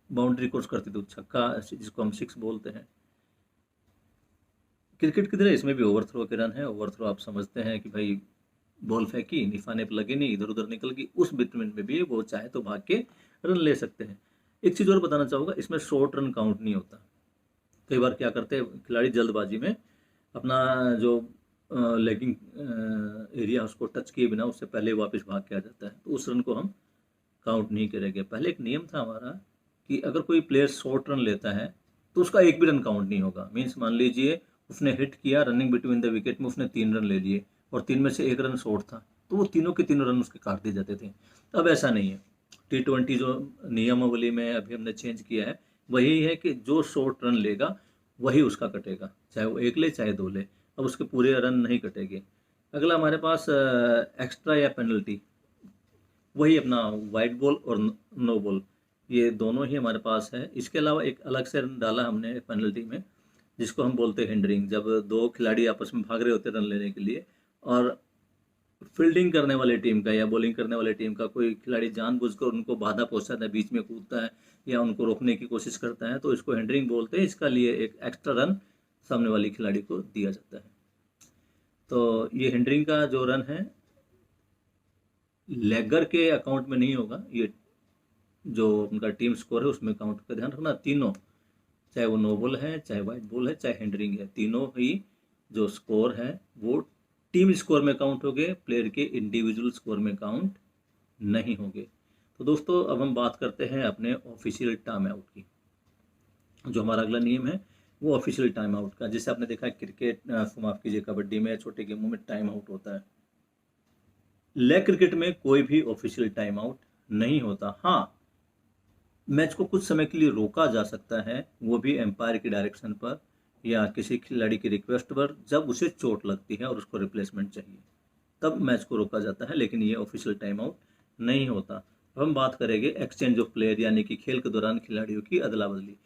बाउंड्री क्रॉस करती है तो छक्का, जिसको हम 6 बोलते हैं। क्रिकेट की तरह इसमें भी ओवर थ्रो के रन है। ओवर थ्रो आप समझते हैं कि भाई बॉल फेंकी, निशाने पर लगी नहीं, इधर उधर निकल गई, उस बिटवीन में भी वो चाहे तो भाग के रन ले सकते हैं। एक चीज़ और बताना चाहूँगा, इसमें शॉर्ट रन काउंट नहीं होता। कई बार क्या करते हैं खिलाड़ी, जल्दबाजी में अपना जो लेगिंग एरिया उसको टच किए बिना उससे पहले वापस भाग के आ जाता है, तो उस रन को हम काउंट नहीं करेंगे। पहले एक नियम था हमारा कि अगर कोई प्लेयर शॉर्ट रन लेता है तो उसका एक भी रन काउंट नहीं होगा। मीन्स मान लीजिए उसने हिट किया रनिंग बिटवीन द विकेट में, उसने 3 रन ले लिए और 3 में से 1 रन शॉर्ट था, तो वो तीनों के तीनों रन उसके काट दिए जाते थे। अब ऐसा नहीं है। T20 जो नियमावली में अभी हमने चेंज किया है वही है कि जो शॉर्ट रन लेगा वही उसका कटेगा, चाहे वो 1 ले चाहे 2 ले। अब उसके पूरे रन नहीं कटेंगे। अगला हमारे पास एक्स्ट्रा या पेनल्टी, वही अपना वाइट बॉल और नो बॉल, ये दोनों ही हमारे पास है। इसके अलावा एक अलग से रन डाला हमने पेनल्टी में, जिसको हम बोलते हैं हिंडरिंग। जब 2 खिलाड़ी आपस में भाग रहे होते हैं रन लेने के लिए, और फील्डिंग करने वाले टीम का या बॉलिंग करने वाले टीम का कोई खिलाड़ी जानबूझकर उनको बाधा पहुंचाता है, बीच में कूदता है या उनको रोकने की कोशिश करता है, तो इसको हिंडरिंग बोलते हैं। इसका लिए एक एक्स्ट्रा रन सामने वाली खिलाड़ी को दिया जाता है। तो ये हिंडरिंग का जो रन है लेगर के अकाउंट में नहीं होगा, ये जो उनका टीम स्कोर है उसमें काउंट का ध्यान रखना। तीनों, चाहे वो नो बॉल है, चाहे वाइट बॉल है, चाहे हिंडरिंग है, तीनों ही जो स्कोर है वो टीम स्कोर में काउंट होंगे, प्लेयर के इंडिविजुअल स्कोर में काउंट नहीं होंगे। तो दोस्तों अब हम बात करते हैं अपने ऑफिशियल टाइम आउट की। जो हमारा अगला नियम है वो ऑफिशियल टाइम आउट का। जैसे आपने देखा है क्रिकेट, माफ कीजिए, कबड्डी में, छोटे गेमों में टाइम आउट होता है। लेग क्रिकेट में कोई भी ऑफिशियल टाइम आउट नहीं होता। हाँ, मैच को कुछ समय के लिए रोका जा सकता है, वो भी एम्पायर की डायरेक्शन पर या किसी खिलाड़ी की रिक्वेस्ट पर, जब उसे चोट लगती है और उसको रिप्लेसमेंट चाहिए, तब मैच को रोका जाता है, लेकिन ये ऑफिशियल टाइम आउट नहीं होता। अब हम बात करेंगे एक्सचेंज ऑफ प्लेयर, यानी कि खेल के दौरान खिलाड़ियों की अदला बदली।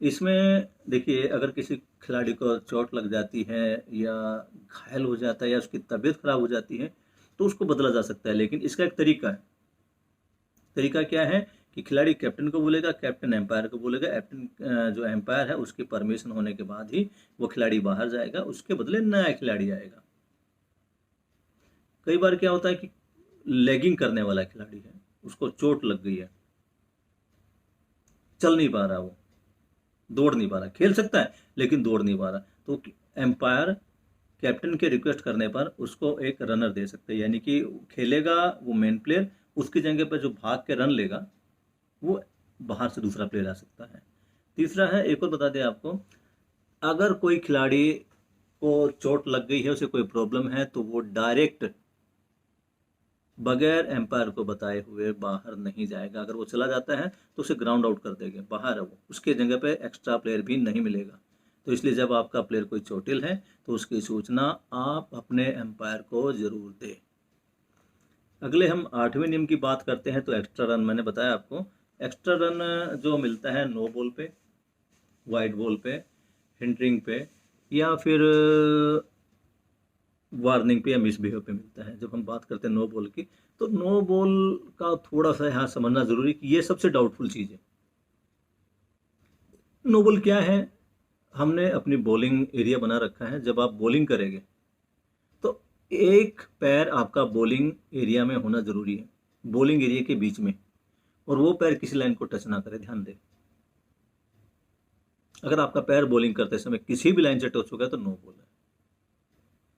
इसमें देखिए, अगर किसी खिलाड़ी को चोट लग जाती है या घायल हो जाता है या उसकी तबीयत खराब हो जाती है तो उसको बदला जा सकता है, लेकिन इसका एक तरीका है। तरीका क्या है कि खिलाड़ी कैप्टन को बोलेगा, कैप्टन एम्पायर को बोलेगा, जो एम्पायर है उसकी परमिशन होने के बाद ही वो खिलाड़ी बाहर जाएगा, उसके बदले नया खिलाड़ी आएगा। कई बार क्या होता है कि लेगिंग करने वाला खिलाड़ी है, उसको चोट लग गई है, चल नहीं पा रहा वो, दौड़ नहीं पा रहा, खेल सकता है लेकिन दौड़ नहीं पा रहा, तो एम्पायर कैप्टन के रिक्वेस्ट करने पर उसको एक रनर दे सकते हैं, यानी कि खेलेगा वो मेन प्लेयर, उसकी जगह पर जो भाग के रन लेगा वो बाहर से दूसरा प्लेयर आ सकता है। तीसरा है, एक और बता दें आपको, अगर कोई खिलाड़ी को चोट लग गई है, उसे कोई प्रॉब्लम है, तो वो डायरेक्ट बगैर एम्पायर को बताए हुए बाहर नहीं जाएगा। अगर वो चला जाता है तो उसे ग्राउंड आउट कर देंगे, बाहर है वो, उसके जगह पे एक्स्ट्रा प्लेयर भी नहीं मिलेगा। तो इसलिए जब आपका प्लेयर कोई चोटिल है तो उसकी सूचना आप अपने एम्पायर को जरूर दें। अगले हम 8वें नियम की बात करते हैं, तो एक्स्ट्रा रन मैंने बताया आपको। एक्स्ट्रा रन जो मिलता है नो बॉल पे, वाइड बॉल पे, हिंडरिंग पे, या फिर वार्निंग पे या मिसबिहेव पे मिलता है। जब हम बात करते हैं नो बॉल की, तो नो बॉल का थोड़ा सा यहाँ समझना जरूरी कि ये सबसे डाउटफुल चीज़ है। नो बॉल क्या है? हमने अपनी बॉलिंग एरिया बना रखा है, जब आप बॉलिंग करेंगे तो एक पैर आपका बॉलिंग एरिया में होना जरूरी है, बॉलिंग एरिया के बीच में, और वो पैर किसी लाइन को टच ना करे, ध्यान दें। अगर आपका पैर बॉलिंग करते समय किसी भी लाइन से टच हो गया तो नो बॉल है।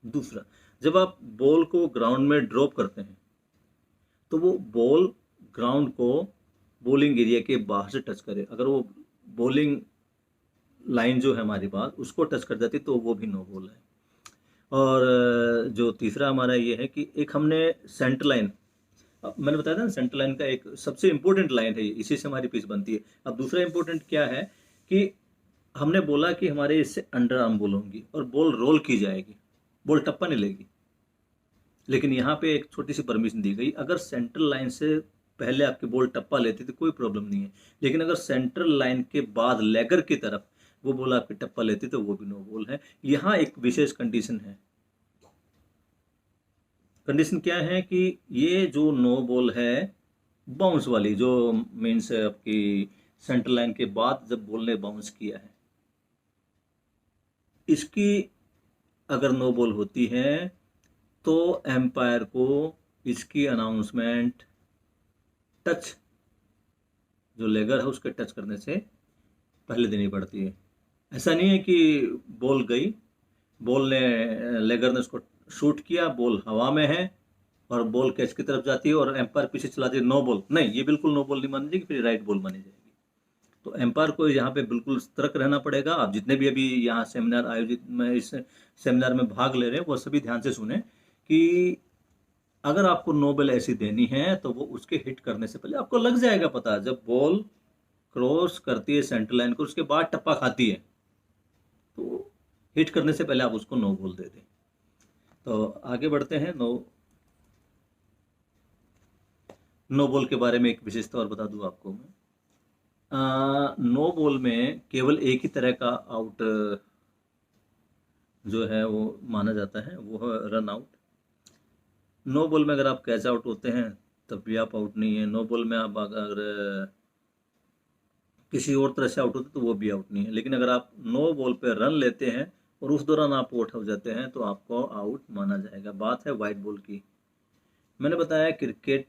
दूसरा, जब आप बॉल को ग्राउंड में ड्रॉप करते हैं तो वो बॉल ग्राउंड को बॉलिंग एरिया के बाहर से टच करे। अगर वो बॉलिंग लाइन जो है हमारी पास उसको टच कर जाती तो वो भी नो बॉल है। और जो तीसरा हमारा ये है कि एक हमने सेंटर लाइन, मैंने बताया था ना, सेंटर लाइन का एक सबसे इंपॉर्टेंट लाइन है, इसी से हमारी पिच बनती है। अब दूसरा इंपॉर्टेंट क्या है कि हमने बोला कि हमारे इससे अंडर आर्म बॉल होंगी और बॉल रोल की जाएगी, बॉल टप्पा नहीं लेगी। लेकिन यहाँ पे एक छोटी सी परमिशन दी गई, अगर सेंटर लाइन से पहले आपकी बॉल टप्पा लेती तो कोई प्रॉब्लम नहीं है, लेकिन अगर सेंटर लाइन के बाद लेगर की तरफ वो बॉल आपकी टप्पा लेती तो वो भी नो बॉल है। यहाँ एक विशेष कंडीशन है। कंडीशन क्या है कि ये जो नो बॉल है बाउंस वाली, जो मीन्स आपकी सेंटर लाइन के बाद जब बॉल ने बाउंस किया है, इसकी अगर नो बॉल होती है तो एम्पायर को इसकी अनाउंसमेंट टच, जो लेगर है उसके टच करने से पहले देनी पड़ती है। ऐसा नहीं है कि बॉल गई, बॉल ने लेगर ने उसको शूट किया, बॉल हवा में है और बॉल कैच की तरफ जाती है और एम्पायर पीछे चलाती है, नो बॉल। नहीं, ये बिल्कुल नो बॉल नहीं मानी जाएगी, फिर राइट बॉल मानी जाएगी। तो एम्पायर को यहाँ पे बिल्कुल सतर्क रहना पड़ेगा। आप जितने भी अभी यहाँ सेमिनार आयोजित में इस सेमिनार में भाग ले रहे हैं वो सभी ध्यान से सुने कि अगर आपको नो बॉल ऐसी देनी है तो वो उसके हिट करने से पहले आपको लग जाएगा पता, जब बॉल क्रॉस करती है सेंटर लाइन को उसके बाद टप्पा खाती है तो हिट करने से पहले आप उसको नो बॉल दे दें। तो आगे बढ़ते हैं। नो बॉल के बारे में एक विशेषता और बता दूं आपको मैं। नो बॉल में केवल एक ही तरह का आउट जो है वो माना जाता है, वो है रन आउट। नो बॉल में अगर आप कैच आउट होते हैं तब भी आप आउट नहीं है। नो बॉल में आप अगर किसी और तरह से आउट होते तो वो भी आउट नहीं है। लेकिन अगर आप नो बॉल पे रन लेते हैं और उस दौरान आप आउट हो जाते हैं तो आपको आउट माना जाएगा। बात है वाइड बॉल की। मैंने बताया क्रिकेट,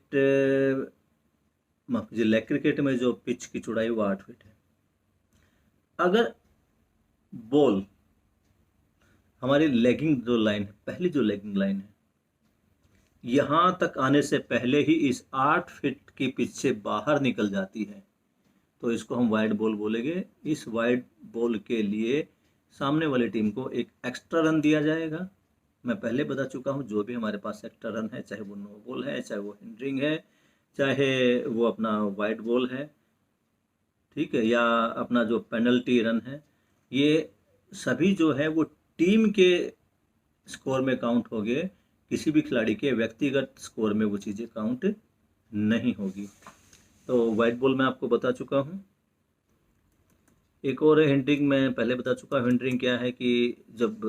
माफ कीजिए, लेग क्रिकेट में जो पिच की चौड़ाई वो 8 फीट है। अगर बॉल हमारी लेगिंग जो लाइन है, पहली जो लेगिंग लाइन है, यहां तक आने से पहले ही इस 8 फीट की पिच से बाहर निकल जाती है तो इसको हम वाइड बॉल बोलेंगे। इस वाइड बॉल के लिए सामने वाली टीम को एक एक्स्ट्रा रन दिया जाएगा। मैं पहले बता चुका हूं, जो भी हमारे पास एक्स्ट्रा रन है, चाहे वो नो बॉल है, चाहे वो हिंडरिंग है, चाहे वो अपना वाइड बॉल है, ठीक है, या अपना जो पेनल्टी रन है, ये सभी जो है वो टीम के स्कोर में काउंट हो गए, किसी भी खिलाड़ी के व्यक्तिगत स्कोर में वो चीज़ें काउंट नहीं होगी। तो वाइड बॉल मैं आपको बता चुका हूँ। एक और हिंडरिंग मैं पहले बता चुका हूँ। हिंडरिंग क्या है कि जब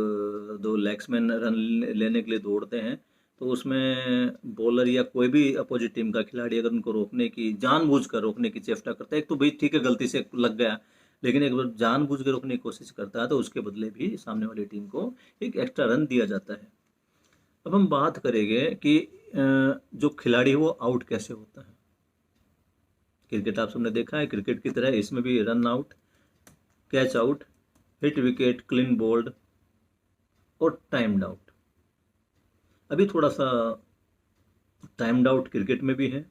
दो बैट्समैन रन लेने के लिए दौड़ते हैं तो उसमें बॉलर या कोई भी अपोजिट टीम का खिलाड़ी अगर उनको रोकने की, जानबूझकर रोकने की चेष्टा करता है, एक तो भाई ठीक है गलती से लग गया, लेकिन एक बार जानबूझ के रोकने की कोशिश करता है तो उसके बदले भी सामने वाली टीम को एक एक्स्ट्रा रन दिया जाता है। अब हम बात करेंगे कि जो खिलाड़ी है वो आउट कैसे होता है। क्रिकेट आप सबने देखा है, क्रिकेट की तरह इसमें भी run out catch out, hit wicket, clean bowled और टाइम्ड आउट। अभी थोड़ा सा टाइम्ड आउट क्रिकेट में भी है।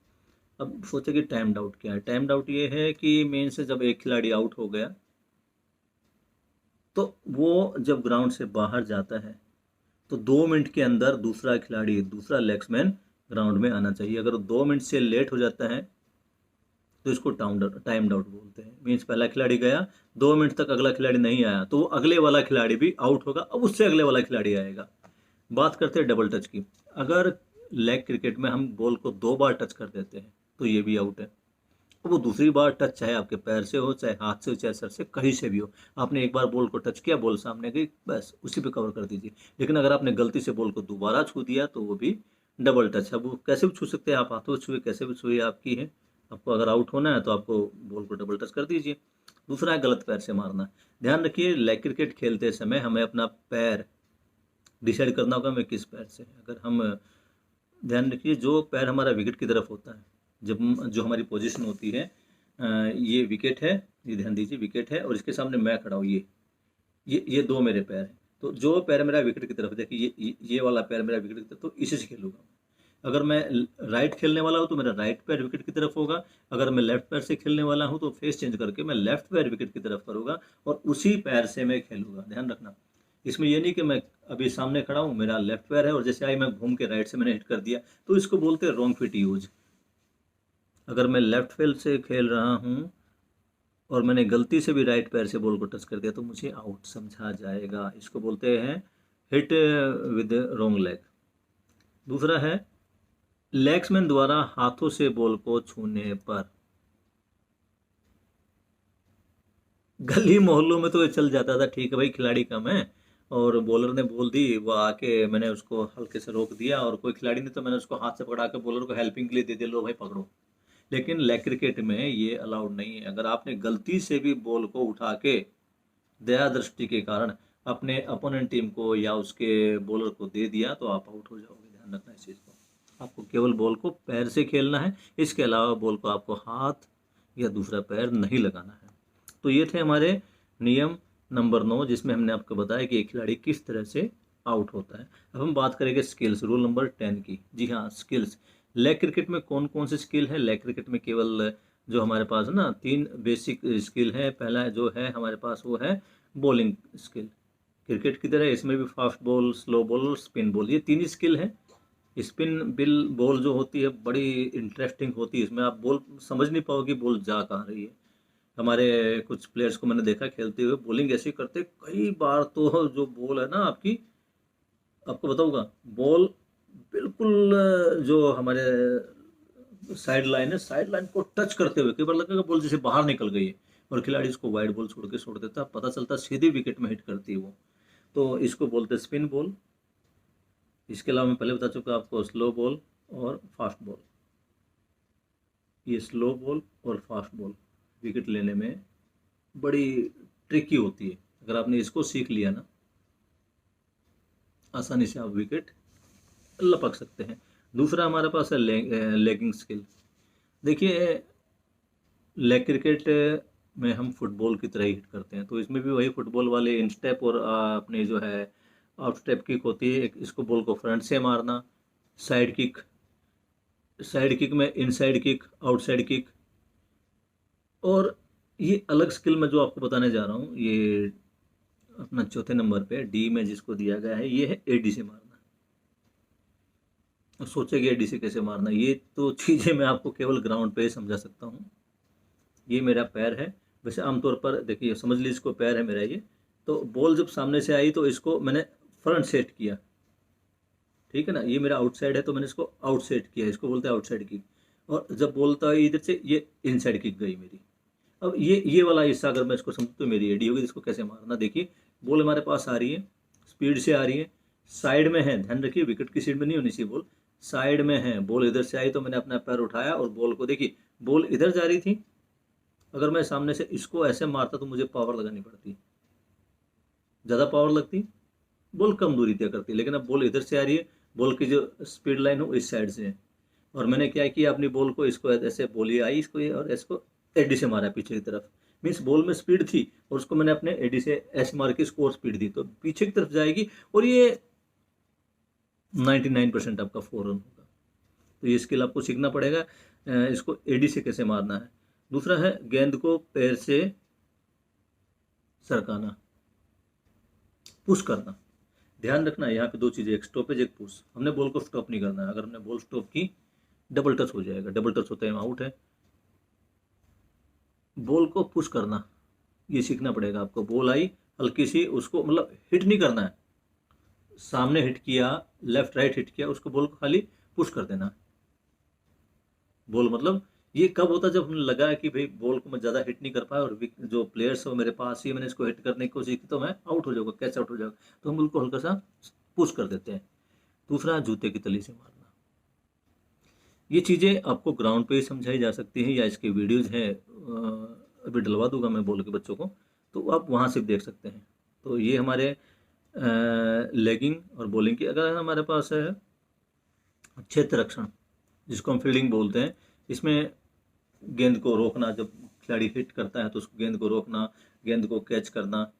अब सोचे कि टाइम्ड आउट क्या है। टाइम्ड आउट ये है कि मेन से जब एक खिलाड़ी आउट हो गया तो वो जब ग्राउंड से बाहर जाता है तो 2 मिनट के अंदर दूसरा खिलाड़ी, दूसरा बैट्समैन ग्राउंड में आना चाहिए। अगर 2 मिनट से लेट हो जाता है तो इसको टाइम्ड आउट बोलते हैं। मीन्स पहला खिलाड़ी गया, 2 मिनट तक अगला खिलाड़ी नहीं आया तो वो अगले वाला खिलाड़ी भी आउट होगा, अब उससे अगले वाला खिलाड़ी आएगा। बात करते हैं डबल टच की। अगर लेग क्रिकेट में हम बॉल को 2 बार टच कर देते हैं तो ये भी आउट है। वो दूसरी बार टच चाहे आपके पैर से हो, चाहे हाथ से हो, चाहे सर से, कहीं से भी हो, आपने एक बार बॉल को टच किया, बॉल सामने गई, बस उसी पे कवर कर दीजिए। लेकिन अगर आपने गलती से बॉल को दोबारा छू दिया तो वो भी डबल टच। अब वो कैसे भी छू सकते हैं आप, हाथों से छुए, कैसे भी छुए, आपकी है। आपको अगर आउट होना है तो आपको बॉल को डबल टच कर दीजिए। दूसरा है गलत पैर से मारना। ध्यान रखिए, लेग क्रिकेट खेलते समय हमें अपना पैर डिसाइड करना होगा हमें किस पैर से। अगर हम, ध्यान रखिए, जो पैर हमारा विकेट की तरफ होता है, जब जो हमारी पोजीशन होती है, ये विकेट है, ये ध्यान दीजिए विकेट है और इसके सामने मैं खड़ा हूँ, ये 2 मेरे पैर हैं। तो जो पैर मेरा विकेट की तरफ, देखिए ये वाला पैर मेरा विकेट की तरफ, तो इसी से खेलूंगा। अगर मैं राइट खेलने वाला हूँ तो मेरा राइट पैर विकेट की तरफ होगा। अगर मैं लेफ्ट पैर से खेलने वाला हूँ तो फेस चेंज करके मैं लेफ्ट पैर विकेट की तरफ करूँगा और उसी पैर से मैं खेलूंगा। ध्यान रखना, इसमें ये नहीं कि मैं अभी सामने खड़ा हूँ, मेरा लेफ्ट पैर है और जैसे आई मैं घूम के राइट से मैंने हिट कर दिया, तो इसको बोलते हैं रॉन्ग फिट यूज। अगर मैं लेफ्ट पैर से खेल रहा हूँ और मैंने गलती से भी राइट पैर से बॉल को टच कर दिया तो मुझे आउट समझा जाएगा। इसको बोलते हैं हिट विद रॉन्ग लेग। दूसरा है लेग्समैन द्वारा हाथों से बॉल को छूने पर। गली मोहल्लों में तो ये चल जाता था, ठीक है भाई खिलाड़ी कम है और बॉलर ने बॉल दी, वो आके मैंने उसको हल्के से रोक दिया, और कोई खिलाड़ी नहीं तो मैंने उसको हाथ से पकड़ा के बॉलर को हेल्पिंग के लिए दे दिया, लो भाई पकड़ो। लेकिन लेग क्रिकेट में ये अलाउड नहीं है। अगर आपने गलती से भी बॉल को उठा के दया दृष्टि के कारण अपने अपोनेंट टीम को या उसके बॉलर को दे दिया तो आप आउट हो जाओगे। ध्यान रखना इस चीज़ को। आपको केवल बॉल को पैर से खेलना है, इसके अलावा बॉल को आपको हाथ या दूसरा पैर नहीं लगाना है। तो ये थे हमारे नियम नंबर 9, जिसमें हमने आपको बताया कि एक खिलाड़ी किस तरह से आउट होता है। अब हम बात करेंगे स्किल्स, रूल नंबर 10 की। जी हाँ, स्किल्स। लेग क्रिकेट में कौन कौन से स्किल है? लेग क्रिकेट में केवल जो हमारे पास ना 3 बेसिक स्किल है। पहला जो है हमारे पास वो है बॉलिंग स्किल। क्रिकेट की तरह इसमें भी फास्ट बॉल, स्लो बॉल और स्पिन बॉल, ये 3 ही स्किल है। स्पिन बिल बॉल जो होती है बड़ी इंटरेस्टिंग होती है, इसमें आप बॉल समझ नहीं पाओगे बॉल जा कहाँ रही है। हमारे कुछ प्लेयर्स को मैंने देखा खेलते हुए, बॉलिंग ऐसे करते कई बार तो जो बॉल है ना आपकी, आपको बताऊंगा, बॉल बिल्कुल जो हमारे साइड लाइन है, साइड लाइन को टच करते हुए कई बार लगेगा बॉल जैसे बाहर निकल गई है और खिलाड़ी इसको वाइड बॉल छोड़ देता, पता चलता सीधे विकेट में हिट करती है वो। तो इसको बोलते हैं स्पिन बॉल। इसके अलावा मैं पहले बता चुका आपको स्लो बॉल और फास्ट बॉल। ये स्लो बॉल और फास्ट बॉल विकेट लेने में बड़ी ट्रिकी होती है। अगर आपने इसको सीख लिया ना, आसानी से आप विकेट लपक सकते हैं। दूसरा हमारे पास है लेगिंग स्किल। देखिए, लेग क्रिकेट में हम फुटबॉल की तरह हिट करते हैं, तो इसमें भी वही फुटबॉल वाले इन स्टेप और अपने जो है आउट स्टेप किक होती है। इसको बॉल को फ्रंट से मारना, साइड किक, साइड किक में इनसाइड किक, आउटसाइड किक। और ये अलग स्किल में जो आपको बताने जा रहा हूँ, ये अपना चौथे नंबर पे डी में जिसको दिया गया है, ये है एडी से मारना। और सोचेंगे एडी से कैसे मारना, ये तो चीज़ें मैं आपको केवल ग्राउंड पे ही समझा सकता हूँ। ये मेरा पैर है, वैसे आमतौर पर देखिए समझ लीजिए इसको पैर है मेरा ये। तो बॉल जब सामने से आई तो इसको मैंने फ्रंट सेट किया, ठीक है ना, ये मेरा आउटसाइड है तो मैंने इसको आउट सेट किया, इसको बोलते हैं आउटसाइड किक। और जब बोलता है इधर से, ये इनसाइड किक गई मेरी। अब ये वाला हिस्सा अगर मैं इसको समझूँ तो मेरी एडी होगी। इसको कैसे मारना, देखिए बॉल हमारे पास आ रही है, स्पीड से आ रही है, साइड में है, ध्यान रखिए विकेट की साइड में नहीं होनी चाहिए बॉल, साइड में है। बॉल इधर से आई तो मैंने अपना पैर उठाया और बॉल को, देखिए बॉल इधर जा रही थी, अगर मैं सामने से इसको ऐसे मारता तो मुझे पावर लगानी पड़ती, ज़्यादा पावर लगती, बॉल कम दूरी तय करती। लेकिन अब बॉल इधर से आ रही है, बॉल की जो स्पीड लाइन हो इस साइड से है, और मैंने क्या किया अपनी बॉल को, इसको ऐसे बॉल आई इसको, और इसको एडी से मारा पीछे की तरफ। मीन्स बॉल में स्पीड थी और उसको मैंने अपने एडी से ऐसे मार के स्कोर स्पीड दी तो पीछे की तरफ जाएगी और ये 99% आपका 4 रन होगा। तो ये स्किल आपको सीखना पड़ेगा, इसको एडी से कैसे मारना है। दूसरा है गेंद को पैर से सरकाना, पुश करना। ध्यान रखना यहाँ पे दो चीज़ें, एक स्टॉपेज एक पुश। हमने बॉल को स्टॉप नहीं करना है, अगर हमने बॉल स्टॉप की डबल टच हो जाएगा, डबल टच होता है आउट है। बॉल को पुश करना ये सीखना पड़ेगा आपको। बॉल आई हल्की सी, उसको मतलब हिट नहीं करना है, सामने हिट किया, लेफ्ट राइट हिट किया, उसको बॉल को खाली पुश कर देना। बॉल मतलब ये कब होता है जब हमने लगा है कि भाई बॉल को मैं ज़्यादा हिट नहीं कर पाया और जो प्लेयर्स है मेरे पास ही, मैंने इसको हिट करने की कोशिश की तो मैं आउट हो जाऊंगा, कैच आउट हो जाऊंगा, तो हम बॉल को हल्का सा पुश कर देते हैं। दूसरा जूते की तली से मारना। ये चीज़ें आपको ग्राउंड पे ही समझाई जा सकती हैं या इसके वीडियोज हैं, अभी डलवा दूंगा मैं बॉल के बच्चों को, तो आप वहाँ से देख सकते हैं। तो ये हमारे लेगिंग और बॉलिंग की। अगर हमारे पास है क्षेत्र रक्षण जिसको हम फील्डिंग बोलते हैं, इसमें गेंद को रोकना, जब खिलाड़ी हिट करता है तो उसको गेंद को रोकना, गेंद को कैच करना,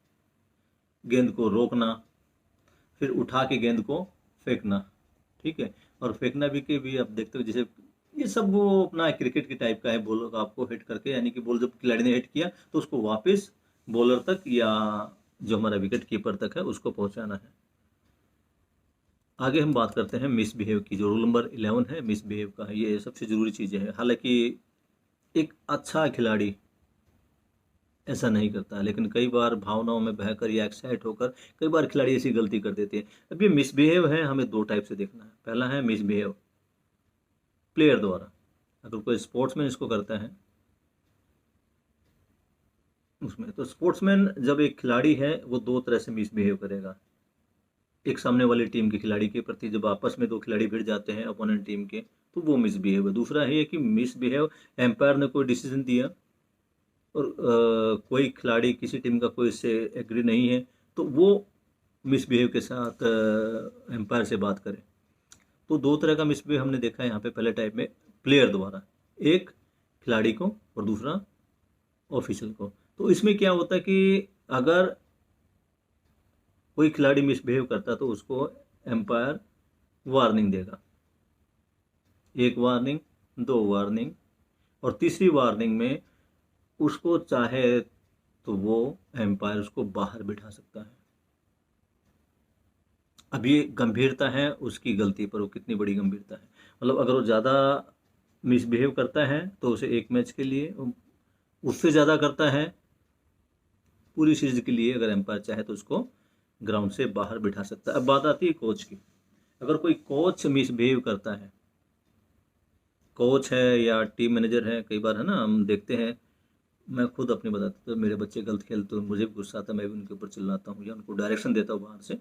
गेंद को रोकना, फिर उठा के गेंद को फेंकना। ठीक है, और फेंकना भी के भी आप देखते हो, जैसे ये सब वो अपना क्रिकेट की टाइप का है। बॉल को आपको हिट करके, यानी कि बॉल जब खिलाड़ी ने हिट किया तो उसको वापस बॉलर तक या जो हमारा विकेट कीपर तक है उसको पहुंचाना है। आगे हम बात करते हैं मिसबिहेव की। जो रूल नंबर 11 है मिसबिहेव का है, ये सबसे ज़रूरी चीज़ें है। हालांकि एक अच्छा खिलाड़ी ऐसा नहीं करता, लेकिन कई बार भावनाओं में बहकर या एक्साइट होकर कई बार खिलाड़ी ऐसी गलती कर देते हैं। अब ये मिसबिहेव है, हमें दो टाइप से देखना है। पहला है मिसबिहेव प्लेयर द्वारा, अगर कोई स्पोर्ट्समैन इसको करता है उसमें, तो स्पोर्ट्समैन जब एक खिलाड़ी है वो दो तरह से मिसबिहेव करेगा। एक सामने वाली टीम के खिलाड़ी के प्रति, जब आपस में दो खिलाड़ी भिड़ जाते हैं अपोनेंट टीम के, तो वो मिसबिहेव है। दूसरा है कि मिसबिहेव एम्पायर ने कोई डिसीजन दिया और कोई खिलाड़ी किसी टीम का कोई इससे एग्री नहीं है, तो वो मिसबिहेव के साथ एम्पायर से बात करे। तो दो तरह का मिसबिहेव हमने देखा है यहाँ पे। पहले टाइप में प्लेयर द्वारा, एक खिलाड़ी को और दूसरा ऑफिशियल को। तो इसमें क्या होता है कि अगर कोई खिलाड़ी मिसबिहेव करता तो उसको एम्पायर वार्निंग देगा, एक वार्निंग, दो वार्निंग, और तीसरी वार्निंग में उसको चाहे तो वो एम्पायर उसको बाहर बिठा सकता है। अब ये गंभीरता है उसकी गलती पर, वो कितनी बड़ी गंभीरता है। मतलब अगर वो ज़्यादा मिसबिहेव करता है तो उसे एक मैच के लिए, उससे ज़्यादा करता है पूरी सीरीज के लिए, अगर एम्पायर चाहे तो उसको ग्राउंड से बाहर बिठा सकता है। अब बात आती है कोच की। अगर कोई कोच मिसबिहेव करता है, कोच है या टीम मैनेजर है, कई बार है ना हम देखते हैं, मैं खुद अपनी बताता हूँ, तो मेरे बच्चे गलत खेलते तो मुझे भी गुस्सा आता है, मैं भी उनके ऊपर चिल्लाता हूँ या उनको डायरेक्शन देता हूँ बाहर से।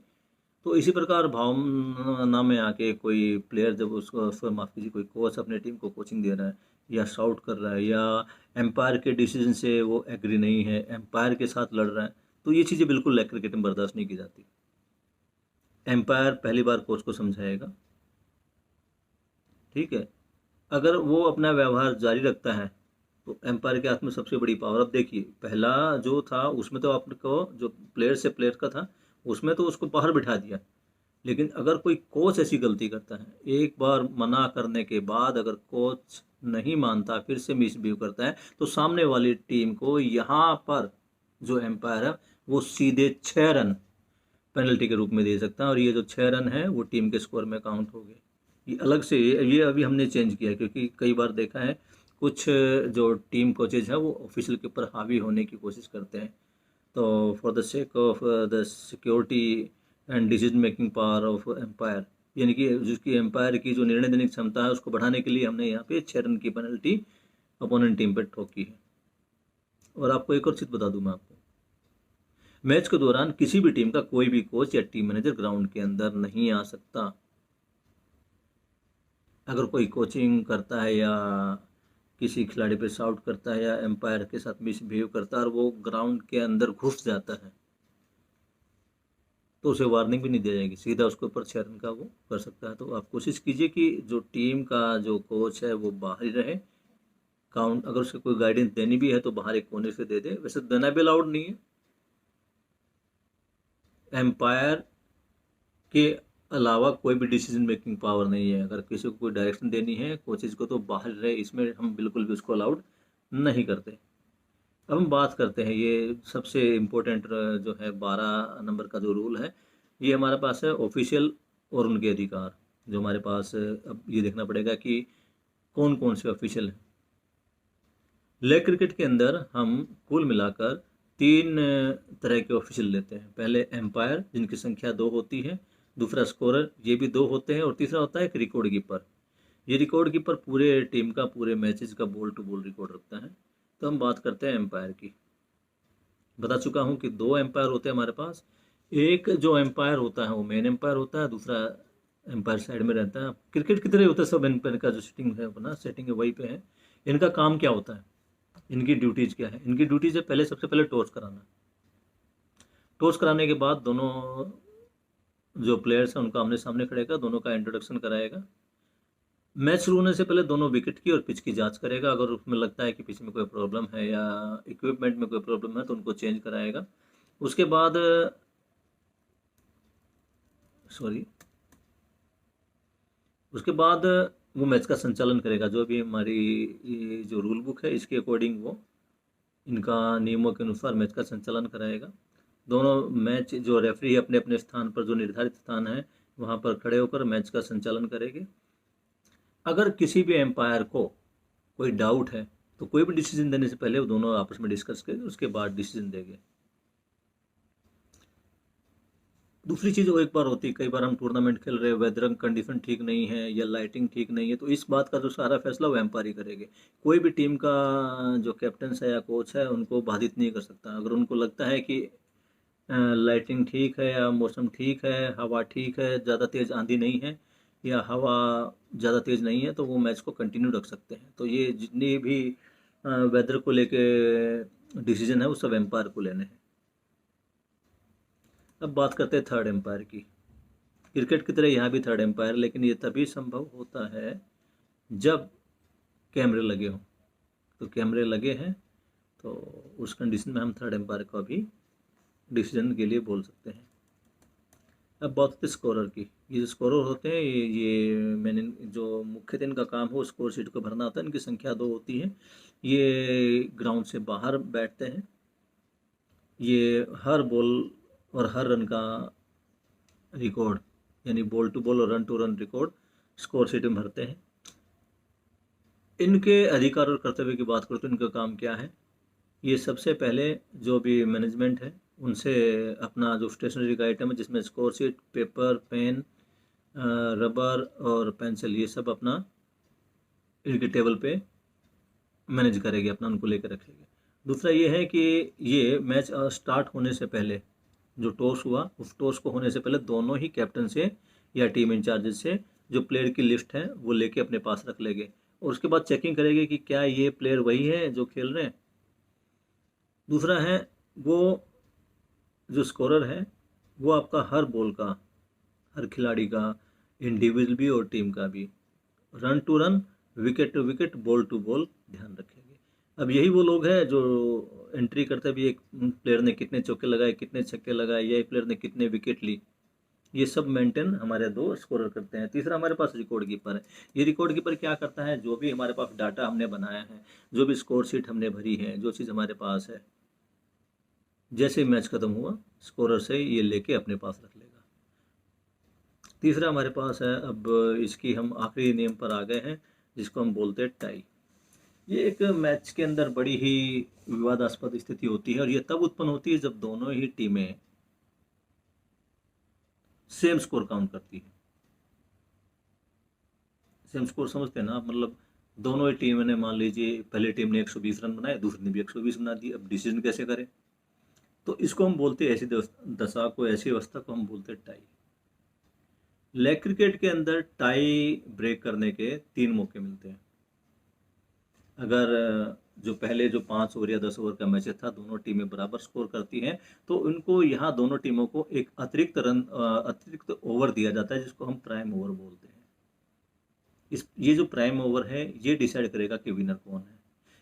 तो इसी प्रकार भावना में आके कोई प्लेयर जब उसको माफ़ कीजिए, कोई कोच अपने टीम को कोचिंग दे रहा है या शाउट कर रहा है या एम्पायर के डिसीजन से वो एग्री नहीं है, एम्पायर के साथ लड़ रहा है, तो ये चीज़ें बिल्कुल क्रिकेट में बर्दाश्त नहीं की जाती। एम्पायर पहली बार कोच को समझाएगा, ठीक है, अगर वो अपना व्यवहार जारी रखता है तो एम्पायर के हाथ में सबसे बड़ी पावर। अब देखिए पहला जो था उसमें तो आपको जो प्लेयर से प्लेयर का था उसमें तो उसको बाहर बिठा दिया, लेकिन अगर कोई कोच ऐसी गलती करता है, एक बार मना करने के बाद अगर कोच नहीं मानता, फिर से मिसबिहेव करता है, तो सामने वाली टीम को यहाँ पर जो एम्पायर है वो सीधे 6 रन पेनल्टी के रूप में दे सकता है, और ये जो 6 रन है वो टीम के स्कोर में काउंट हो गए। ये अलग से ये अभी हमने चेंज किया, क्योंकि कई बार देखा है कुछ जो टीम कोचेज है वो ऑफिशियल के ऊपर हावी होने की कोशिश करते हैं। तो for the sake of the security and decision making power of umpire, यानी कि जिसकी एम्पायर की जो निर्णय देने की क्षमता है उसको बढ़ाने के लिए हमने यहाँ पे 6 रन की पेनल्टी अपोनेंट टीम पर ठोकी है। और आपको एक और चीज़ बता दूं मैं आपको, मैच के दौरान किसी भी टीम का कोई भी कोच या टीम मैनेजर ग्राउंड के अंदर नहीं आ सकता। अगर कोई कोचिंग करता है या किसी खिलाड़ी पे शाउट करता है या एम्पायर के साथ मिसबिहेव करता है और वो ग्राउंड के अंदर घुस जाता है, तो उसे वार्निंग भी नहीं दी जाएगी, सीधा उसके ऊपर 6 रन का वो कर सकता है। तो आप कोशिश कीजिए कि जो टीम का जो कोच है वो बाहर ही रहे, काउंट, अगर उसको कोई गाइडेंस देनी भी है तो बाहर एक कोने से दे दे, वैसे देना भी अलाउड नहीं है। एम्पायर के अलावा कोई भी डिसीजन मेकिंग पावर नहीं है। अगर किसी को कोई डायरेक्शन देनी है कोचेज को तो बाहर रहे, इसमें हम बिल्कुल भी उसको अलाउड नहीं करते। अब हम बात करते हैं, ये सबसे इम्पोर्टेंट जो है 12 नंबर का जो रूल है, ये हमारे पास है ऑफिशियल और उनके अधिकार। जो हमारे पास अब ये देखना पड़ेगा कि कौन कौन से ऑफिशियल हैं। लेग क्रिकेट के अंदर हम कुल मिलाकर 3 तरह के ऑफिशियल लेते हैं। पहले एम्पायर जिनकी संख्या 2 होती है, दूसरा स्कोरर ये भी 2 होते हैं, और तीसरा होता है एक रिकॉर्ड कीपर। ये रिकॉर्ड कीपर पूरे टीम का, पूरे मैचेस का बॉल टू बॉल रिकॉर्ड रखता है। तो हम बात करते हैं एम्पायर की। बता चुका हूँ कि 2 एम्पायर होते हैं हमारे पास। एक जो एम्पायर होता है वो मेन एम्पायर होता है, दूसरा एम्पायर साइड में रहता है। क्रिकेट की तरह ही होता है सब, एम्पायर का जो सेटिंग है अपना सेटिंग है वही पे है। इनका काम क्या होता है, इनकी ड्यूटीज क्या है? इनकी ड्यूटीज है पहले, सबसे पहले टॉस कराना। टॉस कराने के बाद दोनों जो प्लेयर्स हैं उनका आमने सामने खड़ेगा, दोनों का इंट्रोडक्शन कराएगा। मैच शुरू होने से पहले दोनों विकेट की और पिच की जांच करेगा। अगर उसमें लगता है कि पिच में कोई प्रॉब्लम है या इक्विपमेंट में कोई प्रॉब्लम है तो उनको चेंज कराएगा। उसके बाद सॉरी उसके बाद वो मैच का संचालन करेगा। जो भी हमारी ये जो रूल बुक है इसके अकॉर्डिंग वो इनका नियमों के अनुसार मैच का संचालन कराएगा। दोनों मैच जो रेफरी अपने अपने स्थान पर, जो निर्धारित स्थान है वहाँ पर खड़े होकर मैच का संचालन करेंगे। अगर किसी भी एम्पायर को कोई डाउट है तो कोई भी डिसीजन देने से पहले वो दोनों आपस में डिस्कस करेंगे, उसके बाद डिसीजन देंगे। दूसरी चीज़ वो एक बार होती है, कई बार हम टूर्नामेंट खेल रहे हैं, वेदर कंडीशन ठीक नहीं है या लाइटिंग ठीक नहीं है, तो इस बात का जो सारा फैसला वो एम्पायर ही करेंगे। कोई भी टीम का जो कैप्टन है या कोच है उनको बाधित नहीं कर सकता। अगर उनको लगता है कि लाइटिंग ठीक है या मौसम ठीक है, हवा ठीक है, ज़्यादा तेज़ आंधी नहीं है या हवा ज़्यादा तेज़ नहीं है, तो वो मैच को कंटिन्यू रख सकते हैं। तो ये जितनी भी वेदर को लेके डिसीजन है वो सब एम्पायर को लेने हैं। अब बात करते हैं थर्ड एम्पायर की। क्रिकेट की तरह यहाँ भी थर्ड एम्पायर, लेकिन ये तभी संभव होता है जब कैमरे लगे हों। तो कैमरे लगे हैं तो उस कंडीशन में हम थर्ड एम्पायर को भी डिसीजन के लिए बोल सकते हैं। अब बात होती है स्कोरर की। ये जो स्कोरर होते हैं ये मैंने जो मुख्यतः इनका काम हो स्कोर शीट को भरना होता है। इनकी संख्या 2 होती है। ये ग्राउंड से बाहर बैठते हैं। ये हर बॉल और हर रन का रिकॉर्ड, यानी बॉल टू बॉल और run to run record score sheet में भरते हैं। इनके अधिकार और कर्तव्य की बात करो तो इनका काम क्या है। ये सबसे पहले जो भी मैनेजमेंट है उनसे अपना जो स्टेशनरी का आइटम है जिसमें score sheet, paper, pen, rubber और पेंसिल, ये सब अपना इनके टेबल पे मैनेज करेगी, अपना उनको लेकर रखेगी। दूसरा ये है कि ये मैच स्टार्ट होने से पहले जो टॉस हुआ उस टॉस को होने से पहले दोनों ही कैप्टन से या टीम इंचार्ज से जो प्लेयर की लिस्ट है वो लेके अपने पास रख लेंगे, और उसके बाद चेकिंग करेंगे कि क्या ये प्लेयर वही है जो खेल रहे हैं। दूसरा है वो जो स्कोरर है वो आपका हर बॉल का, हर खिलाड़ी का, इंडिविजुअल भी और टीम का भी, run to run, wicket to wicket, ball to ball ध्यान रखेंगे। अब यही वो लोग हैं जो एंट्री करते भी एक प्लेयर ने कितने चौके लगाए, कितने छक्के लगाए, या एक प्लेयर ने कितने विकेट ली, ये सब मेंटेन हमारे 2 स्कोरर करते हैं। तीसरा हमारे पास रिकॉर्ड कीपर है। ये रिकॉर्ड कीपर क्या करता है, जो भी हमारे पास डाटा हमने बनाया है, जो भी स्कोर शीट हमने भरी है, जो चीज़ हमारे पास है, जैसे मैच खत्म हुआ स्कोरर से ये लेके अपने पास रख लेगा। तीसरा हमारे पास है, अब इसकी हम आखिरी नियम पर आ गए हैं जिसको हम बोलते हैं टाई। ये एक मैच के अंदर बड़ी ही विवादास्पद स्थिति होती है, और ये तब उत्पन्न होती है जब दोनों ही टीमें सेम स्कोर काउंट करती है। सेम स्कोर समझते हैं ना आप, मतलब दोनों ही टीम ने, मान लीजिए पहली टीम ने 120 रन बनाए, दूसरी ने भी 120 बना दिए। अब डिसीजन कैसे करें, तो इसको हम बोलते हैं, ऐसी दशा को, ऐसी अवस्था को हम बोलते हैं टाई। लेग क्रिकेट के अंदर टाई ब्रेक करने के 3 मौके मिलते हैं। अगर जो पहले जो 5 ओवर या 10 ओवर का मैच था दोनों टीमें बराबर स्कोर करती हैं तो उनको यहाँ दोनों टीमों को एक अतिरिक्त ओवर दिया जाता है जिसको हम प्राइम ओवर बोलते हैं। ये जो प्राइम ओवर है ये डिसाइड करेगा कि विनर कौन है।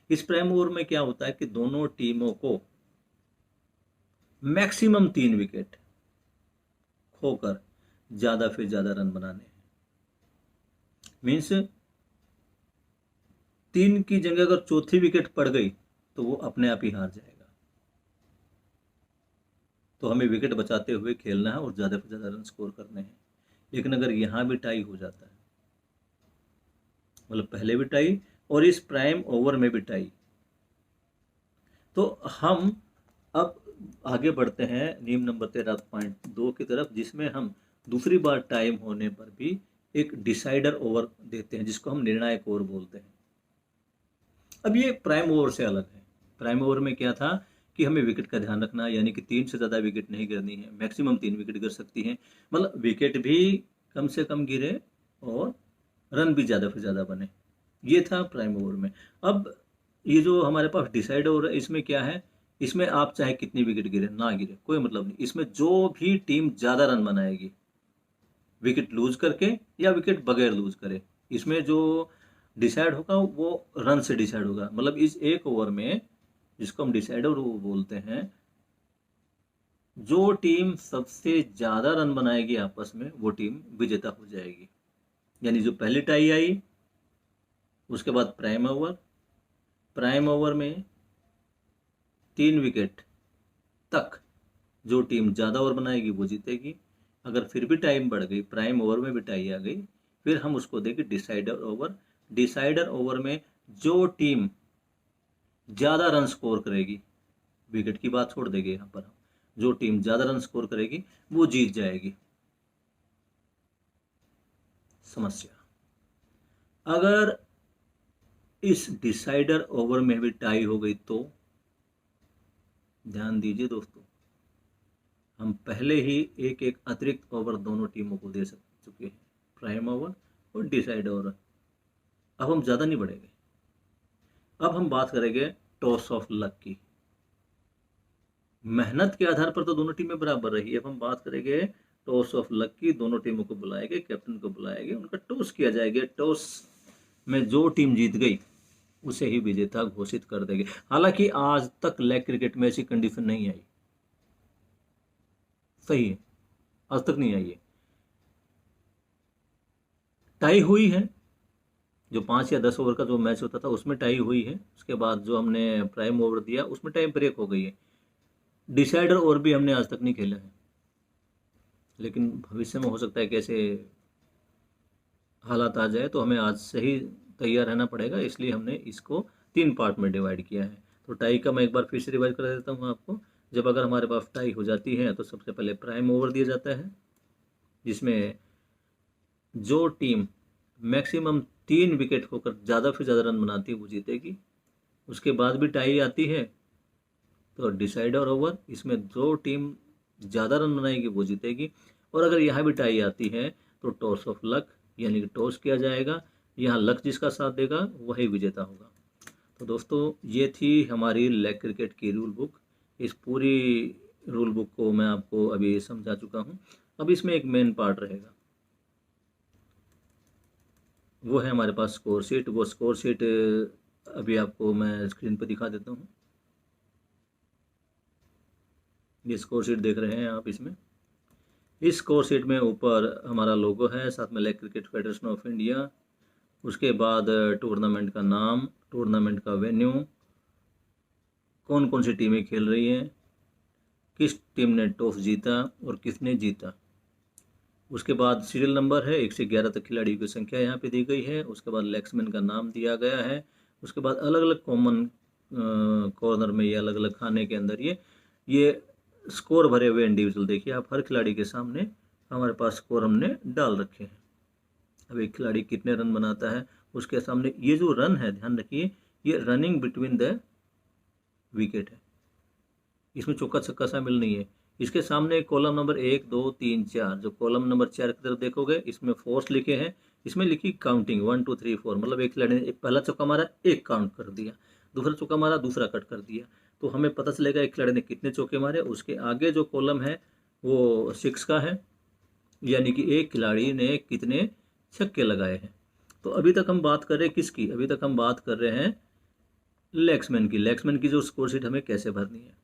इस प्राइम ओवर में क्या होता है कि दोनों टीमों को मैक्सिमम 3 विकेट खोकर ज्यादा से ज्यादा रन बनाने हैं। मीन्स 3 की जगह अगर चौथी विकेट पड़ गई तो वो अपने आप ही हार जाएगा। तो हमें विकेट बचाते हुए खेलना है और ज्यादा से ज्यादा रन स्कोर करने हैं। लेकिन अगर यहां भी टाई हो जाता है, मतलब पहले भी टाई और इस प्राइम ओवर में भी टाई, तो हम अब आगे बढ़ते हैं नियम नंबर 13.2 की तरफ, जिसमें हम दूसरी बार टाइम होने पर भी एक डिसाइडर ओवर देते हैं, जिसको हम निर्णायक ओवर बोलते हैं। अब ये प्राइम ओवर से अलग है। प्राइम ओवर में क्या था कि हमें विकेट का ध्यान रखना, यानी कि 3 से ज़्यादा विकेट नहीं गिरनी है, मैक्सिमम 3 विकेट गिर सकती हैं, मतलब विकेट भी कम से कम गिरे और रन भी ज़्यादा से ज़्यादा बने। ये था प्राइम ओवर में। अब ये जो हमारे पास डिसाइड ओवर है, इसमें क्या है, इसमें आप चाहे कितनी विकेट गिरे ना गिरे कोई मतलब नहीं, इसमें जो भी टीम ज़्यादा रन बनाएगी विकेट लूज करके या विकेट बगैर लूज करे, इसमें जो डिसाइड होगा वो रन से डिसाइड होगा। मतलब इस एक ओवर में, जिसको हम डिसाइडर ओवर बोलते हैं, जो टीम सबसे ज्यादा रन बनाएगी आपस में वो टीम विजेता हो जाएगी। यानी जो पहली टाई आई, उसके बाद प्राइम ओवर में 3 विकेट तक जो टीम ज्यादा ओवर बनाएगी वो जीतेगी। अगर फिर भी टाइम बढ़ गई, प्राइम ओवर में भी टाई आ गई, फिर हम उसको देंगे डिसाइडर ओवर। डिसाइडर ओवर में जो टीम ज्यादा रन स्कोर करेगी, विकेट की बात छोड़ देंगे यहाँ पर हम, जो टीम ज्यादा रन स्कोर करेगी वो जीत जाएगी। समस्या, अगर इस डिसाइडर ओवर में भी टाई हो गई तो ध्यान दीजिए दोस्तों, हम पहले ही एक एक अतिरिक्त ओवर दोनों टीमों को दे चुके हैं, प्राइम ओवर और डिसाइड ओवर। अब हम ज़्यादा नहीं बढ़ेंगे। अब हम बात करेंगे टॉस ऑफ लक की। मेहनत के आधार पर तो दोनों टीमें बराबर रही। अब हम बात करेंगे टॉस ऑफ लक की। दोनों टीमों को बुलाएंगे, कैप्टन को बुलाएंगे, उनका टॉस किया जाएगा। टॉस में जो टीम जीत गई उसे ही विजेता घोषित कर देंगे। हालांकि आज तक लेग क्रिकेट में ऐसी कंडीशन नहीं आई, सही है, आज तक नहीं आई है। टाई हुई है, जो 5 या 10 ओवर का जो मैच होता था उसमें टाई हुई है। उसके बाद जो हमने प्राइम ओवर दिया उसमें टाइम ब्रेक हो गई है। डिसाइडर ओवर भी हमने आज तक नहीं खेला है, लेकिन भविष्य में हो सकता है कि ऐसे हालात आ जाए तो हमें आज से ही तैयार रहना पड़ेगा। इसलिए हमने इसको 3 पार्ट में डिवाइड किया है। तो टाई का मैं एक बार फिर से रिवाइज कर देता हूँ आपको। जब अगर हमारे पास टाई हो जाती है तो सबसे पहले प्राइम ओवर दिया जाता है, जिसमें जो टीम मैक्सिमम 3 विकेट होकर ज़्यादा से ज़्यादा रन बनाती है वो जीतेगी। उसके बाद भी टाई आती है तो डिसाइडर ओवर, इसमें जो टीम ज़्यादा रन बनाएगी वो जीतेगी। और अगर यहाँ भी टाई आती है तो टॉस ऑफ लक, यानी कि टॉस किया जाएगा, यहाँ लक जिसका साथ देगा वही विजेता होगा। तो दोस्तों ये थी हमारी लेग क्रिकेट की रूल बुक। इस पूरी रूल बुक को मैं आपको अभी समझा चुका हूँ। अब इसमें एक मेन पार्ट रहेगा, वो है हमारे पास स्कोर शीट। वो स्कोर शीट अभी आपको मैं स्क्रीन पर दिखा देता हूँ। ये स्कोर शीट देख रहे हैं आप। इसमें इस स्कोर शीट में ऊपर हमारा लोगो है, साथ में leg cricket federation of India, उसके बाद टूर्नामेंट का नाम, टूर्नामेंट का वेन्यू, कौन कौन सी टीमें खेल रही हैं, किस टीम ने टॉस जीता और किसने जीता। उसके बाद सीरियल नंबर है, 1 से 11 तक खिलाड़ियों की संख्या यहाँ पे दी गई है। उसके बाद बैट्समैन का नाम दिया गया है। उसके बाद अलग अलग कॉमन कॉर्नर में, ये अलग अलग खाने के अंदर ये स्कोर भरे हुए इंडिविजुअल देखिए आप, हर खिलाड़ी के सामने हमारे पास स्कोर हमने डाल रखे हैं। अब एक खिलाड़ी कितने रन बनाता है उसके सामने ये जो रन है, ध्यान रखिए, ये रनिंग बिटवीन द विकेट है, इसमें चौका छक्का शामिल नहीं है। इसके सामने कॉलम नंबर 1 2 3 4, जो कॉलम नंबर 4 की तरफ देखोगे इसमें फोर्स लिखे हैं, इसमें लिखी काउंटिंग 1 2 3 4, मतलब एक खिलाड़ी ने पहला चौका मारा, एक काउंट कर दिया, दूसरा चौका मारा, दूसरा कट कर दिया। तो हमें पता चलेगा एक खिलाड़ी ने कितने चौके मारे। उसके आगे जो कॉलम है वो 6 का है, यानी कि एक खिलाड़ी ने कितने छक्के लगाए हैं। तो अभी तक हम बात कर रहे हैं किसकी, अभी तक हम बात कर रहे हैं लेग्समैन की जो स्कोर शीट हमें कैसे भरनी है।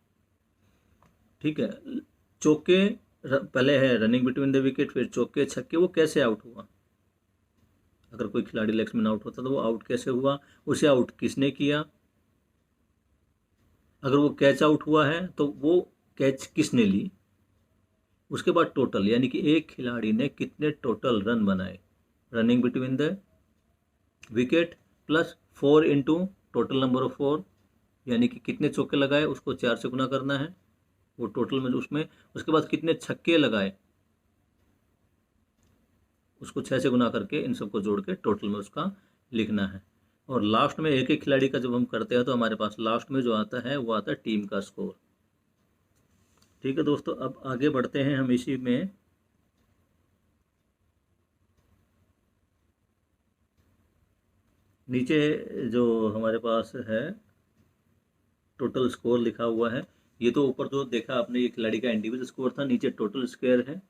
ठीक है, चौके पहले है रनिंग बिटवीन द विकेट, फिर चौके छक्के, वो कैसे आउट हुआ। अगर कोई खिलाड़ी लेग्समैन आउट होता तो वो आउट कैसे हुआ, उसे आउट किसने किया, अगर वो कैच आउट हुआ है तो वो कैच किसने ली। उसके बाद टोटल, यानी कि एक खिलाड़ी ने कितने टोटल रन बनाए, running between the wicket plus 4 into total number of 4, यानी कि कितने चौके लगाए उसको 4 से गुना करना है, वो टोटल में उसमें। उसके बाद कितने छक्के लगाए उसको 6 से गुना करके इन सबको जोड़ के टोटल में उसका लिखना है। और लास्ट में एक एक खिलाड़ी का जब हम करते हैं तो हमारे पास लास्ट में जो आता है वो आता है टीम का स्कोर। ठीक है दोस्तों, अब आगे बढ़ते हैं हम इसी में। नीचे जो हमारे पास है टोटल स्कोर लिखा हुआ है, ये तो ऊपर जो देखा आपने ये खिलाड़ी का इंडिविजुअल स्कोर था, नीचे टोटल स्कोर है।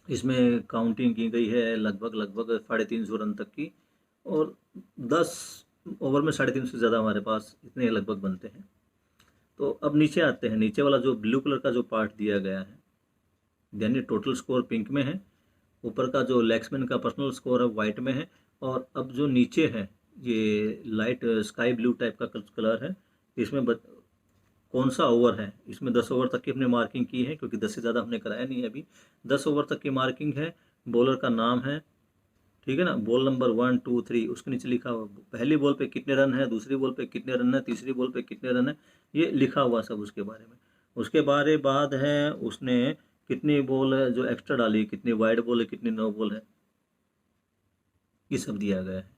इसमें काउंटिंग की गई है लगभग 350 रन तक की, और 10 ओवर में 350 से ज़्यादा हमारे पास इतने लगभग बनते हैं। तो अब नीचे आते हैं, नीचे वाला जो ब्लू कलर का जो पार्ट दिया गया है, यानी टोटल स्कोर पिंक में है, ऊपर का जो लेग्समैन का पर्सनल स्कोर है वाइट में है, और अब जो नीचे है ये लाइट स्काई ब्लू टाइप का कलर है, इसमें कौन सा ओवर है, इसमें 10 ओवर तक की हमने मार्किंग की है, क्योंकि 10 से ज़्यादा हमने कराया नहीं है अभी। 10 ओवर तक की मार्किंग है, बॉलर का नाम है, ठीक है ना, बॉल नंबर 1 2 3, उसके नीचे लिखा हुआ पहली बॉल पे कितने रन है, दूसरी बॉल पे कितने रन है, तीसरी बॉल पे कितने रन है, ये लिखा हुआ सब उसके बारे में। उसके बारे बाद है उसने कितनी बॉल है जो एक्स्ट्रा डाली, कितनी वाइड बॉल है, कितनी नो बॉल है, ये सब दिया गया है।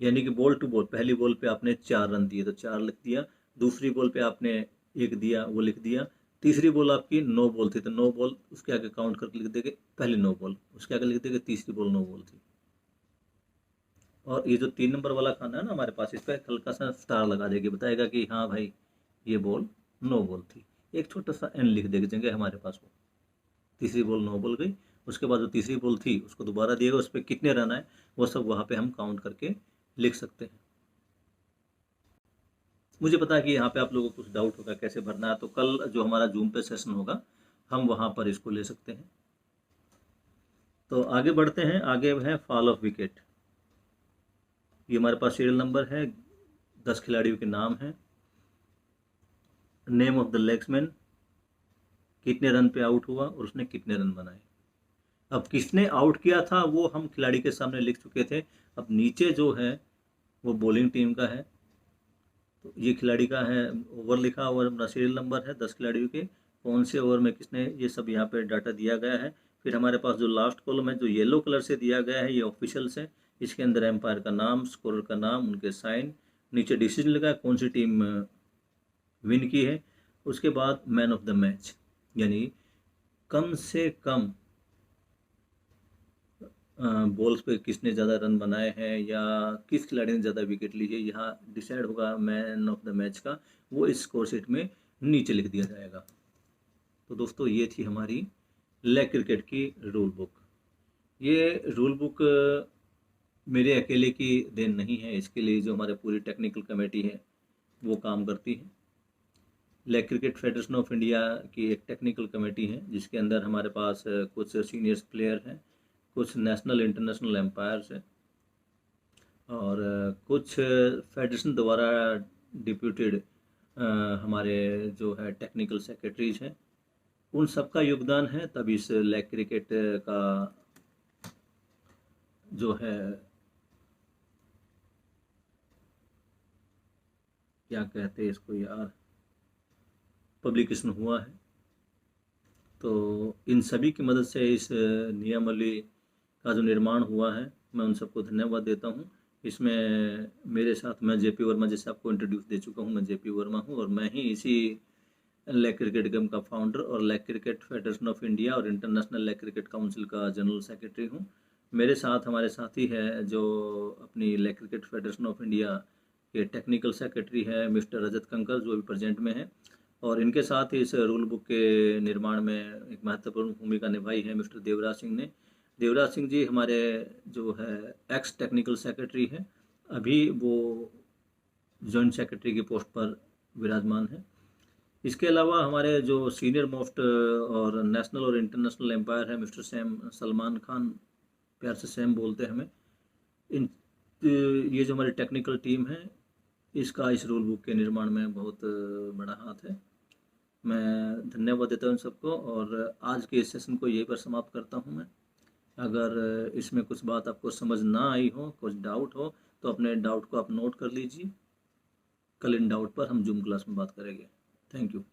यानी कि बॉल टू बॉल, पहली बॉल पे आपने 4 रन दिए तो 4 लिख दिया, दूसरी बॉल पे आपने 1 दिया वो लिख दिया, तीसरी बॉल आपकी 9 बॉल थी तो 9 बॉल उसके आगे काउंट करके लिख देंगे, पहली 9 बॉल उसके आगे लिख देंगे, तीसरी बॉल 9 बॉल थी। और ये जो 3 नंबर वाला खाना है ना हमारे पास, इस पर हल्का सा स्टार लगा देगी, बताएगा कि हाँ भाई ये बॉल 9 बॉल थी, एक छोटा सा एन लिख देंगे जगह हमारे पास वो, तीसरी बॉल 9 बॉल गई। उसके बाद जो तीसरी बॉल थी उसको दोबारा दिएगा, उस पर कितने रन आए वो सब वहाँ पे हम काउंट करके लिख सकते हैं। मुझे पता है कि यहाँ पे आप लोगों को कुछ डाउट होगा कैसे भरना है, तो कल जो हमारा जूम पे सेशन होगा हम वहाँ पर इसको ले सकते हैं। तो आगे बढ़ते हैं, आगे है फॉल ऑफ विकेट। ये हमारे पास सीरियल नंबर है, 10 खिलाड़ियों के नाम हैं, नेम ऑफ द लेग्समैन, कितने रन पे आउट हुआ और उसने कितने रन बनाए। अब किसने आउट किया था वो हम खिलाड़ी के सामने लिख चुके थे। अब नीचे जो है वो बॉलिंग टीम का है, तो ये खिलाड़ी का है, ओवर लिखा हुआ अपना सीरियल नंबर है 10 खिलाड़ियों के, कौन से ओवर में किसने, ये सब यहाँ पे डाटा दिया गया है। फिर हमारे पास जो लास्ट कॉलम है जो येलो कलर से दिया गया है ये ऑफिशियल्स है, इसके अंदर एम्पायर का नाम, स्कोरर का नाम, उनके साइन, नीचे डिसीजन लगा है कौन सी टीम विन की है। उसके बाद मैन ऑफ द मैच, यानी कम से कम बॉल्स पे किसने ज़्यादा रन बनाए हैं या किस खिलाड़ी ने ज़्यादा विकेट ली है, यहाँ डिसाइड होगा मैन ऑफ द मैच का, वो इस स्कोर शीट में नीचे लिख दिया जाएगा। तो दोस्तों ये थी हमारी लेग क्रिकेट की रूल बुक। ये रूल बुक मेरे अकेले की देन नहीं है, इसके लिए जो हमारे पूरी टेक्निकल कमेटी है वो काम करती है। Leg cricket federation of India की एक टेक्निकल कमेटी है जिसके अंदर हमारे पास कुछ सीनियर्स प्लेयर हैं, कुछ नेशनल इंटरनेशनल एम्पायर्स हैं, और कुछ फेडरेशन द्वारा डिप्यूटेड हमारे जो है टेक्निकल सेक्रेटरीज हैं, उन सबका योगदान है, तब इस लेग क्रिकेट का जो है क्या कहते हैं इसको यार, पब्लिकेशन हुआ है। तो इन सभी की मदद से इस नियमावली का जो निर्माण हुआ है, मैं उन सबको धन्यवाद देता हूँ। इसमें मेरे साथ मैं जेपी वर्मा, जैसे आपको इंट्रोड्यूस दे चुका हूँ, मैं जेपी वर्मा हूँ और मैं ही इसी लेग क्रिकेट गेम का फाउंडर और leg cricket federation of India और इंटरनेशनल लेग क्रिकेट काउंसिल का जनरल सेक्रेटरी हूँ। मेरे साथ हमारे साथी है जो अपनी leg cricket federation of India के टेक्निकल सेक्रेटरी है मिस्टर रजत कंकर, जो अभी प्रेजेंट में है, और इनके साथ ही इस रूल बुक के निर्माण में एक महत्वपूर्ण भूमिका निभाई है मिस्टर देवराज सिंह ने। देवराज सिंह जी हमारे जो है एक्स टेक्निकल सेक्रेटरी हैं, अभी वो जॉइंट सेक्रेटरी की पोस्ट पर विराजमान हैं। इसके अलावा हमारे जो सीनियर मोस्ट और नेशनल और इंटरनेशनल एम्पायर है मिस्टर सलमान खान, प्यार से सैम बोलते हैं हमें, इन ये जो हमारी टेक्निकल टीम है इसका इस रूल बुक के निर्माण में बहुत बड़ा हाथ है। मैं धन्यवाद देता हूँ इन सबको और आज के इस सेशन को यहीं पर समाप्त करता हूँ मैं। अगर इसमें कुछ बात आपको समझ ना आई हो, कुछ डाउट हो, तो अपने डाउट को आप नोट कर लीजिए। कल इन डाउट पर हम जूम क्लास में बात करेंगे। Thank you.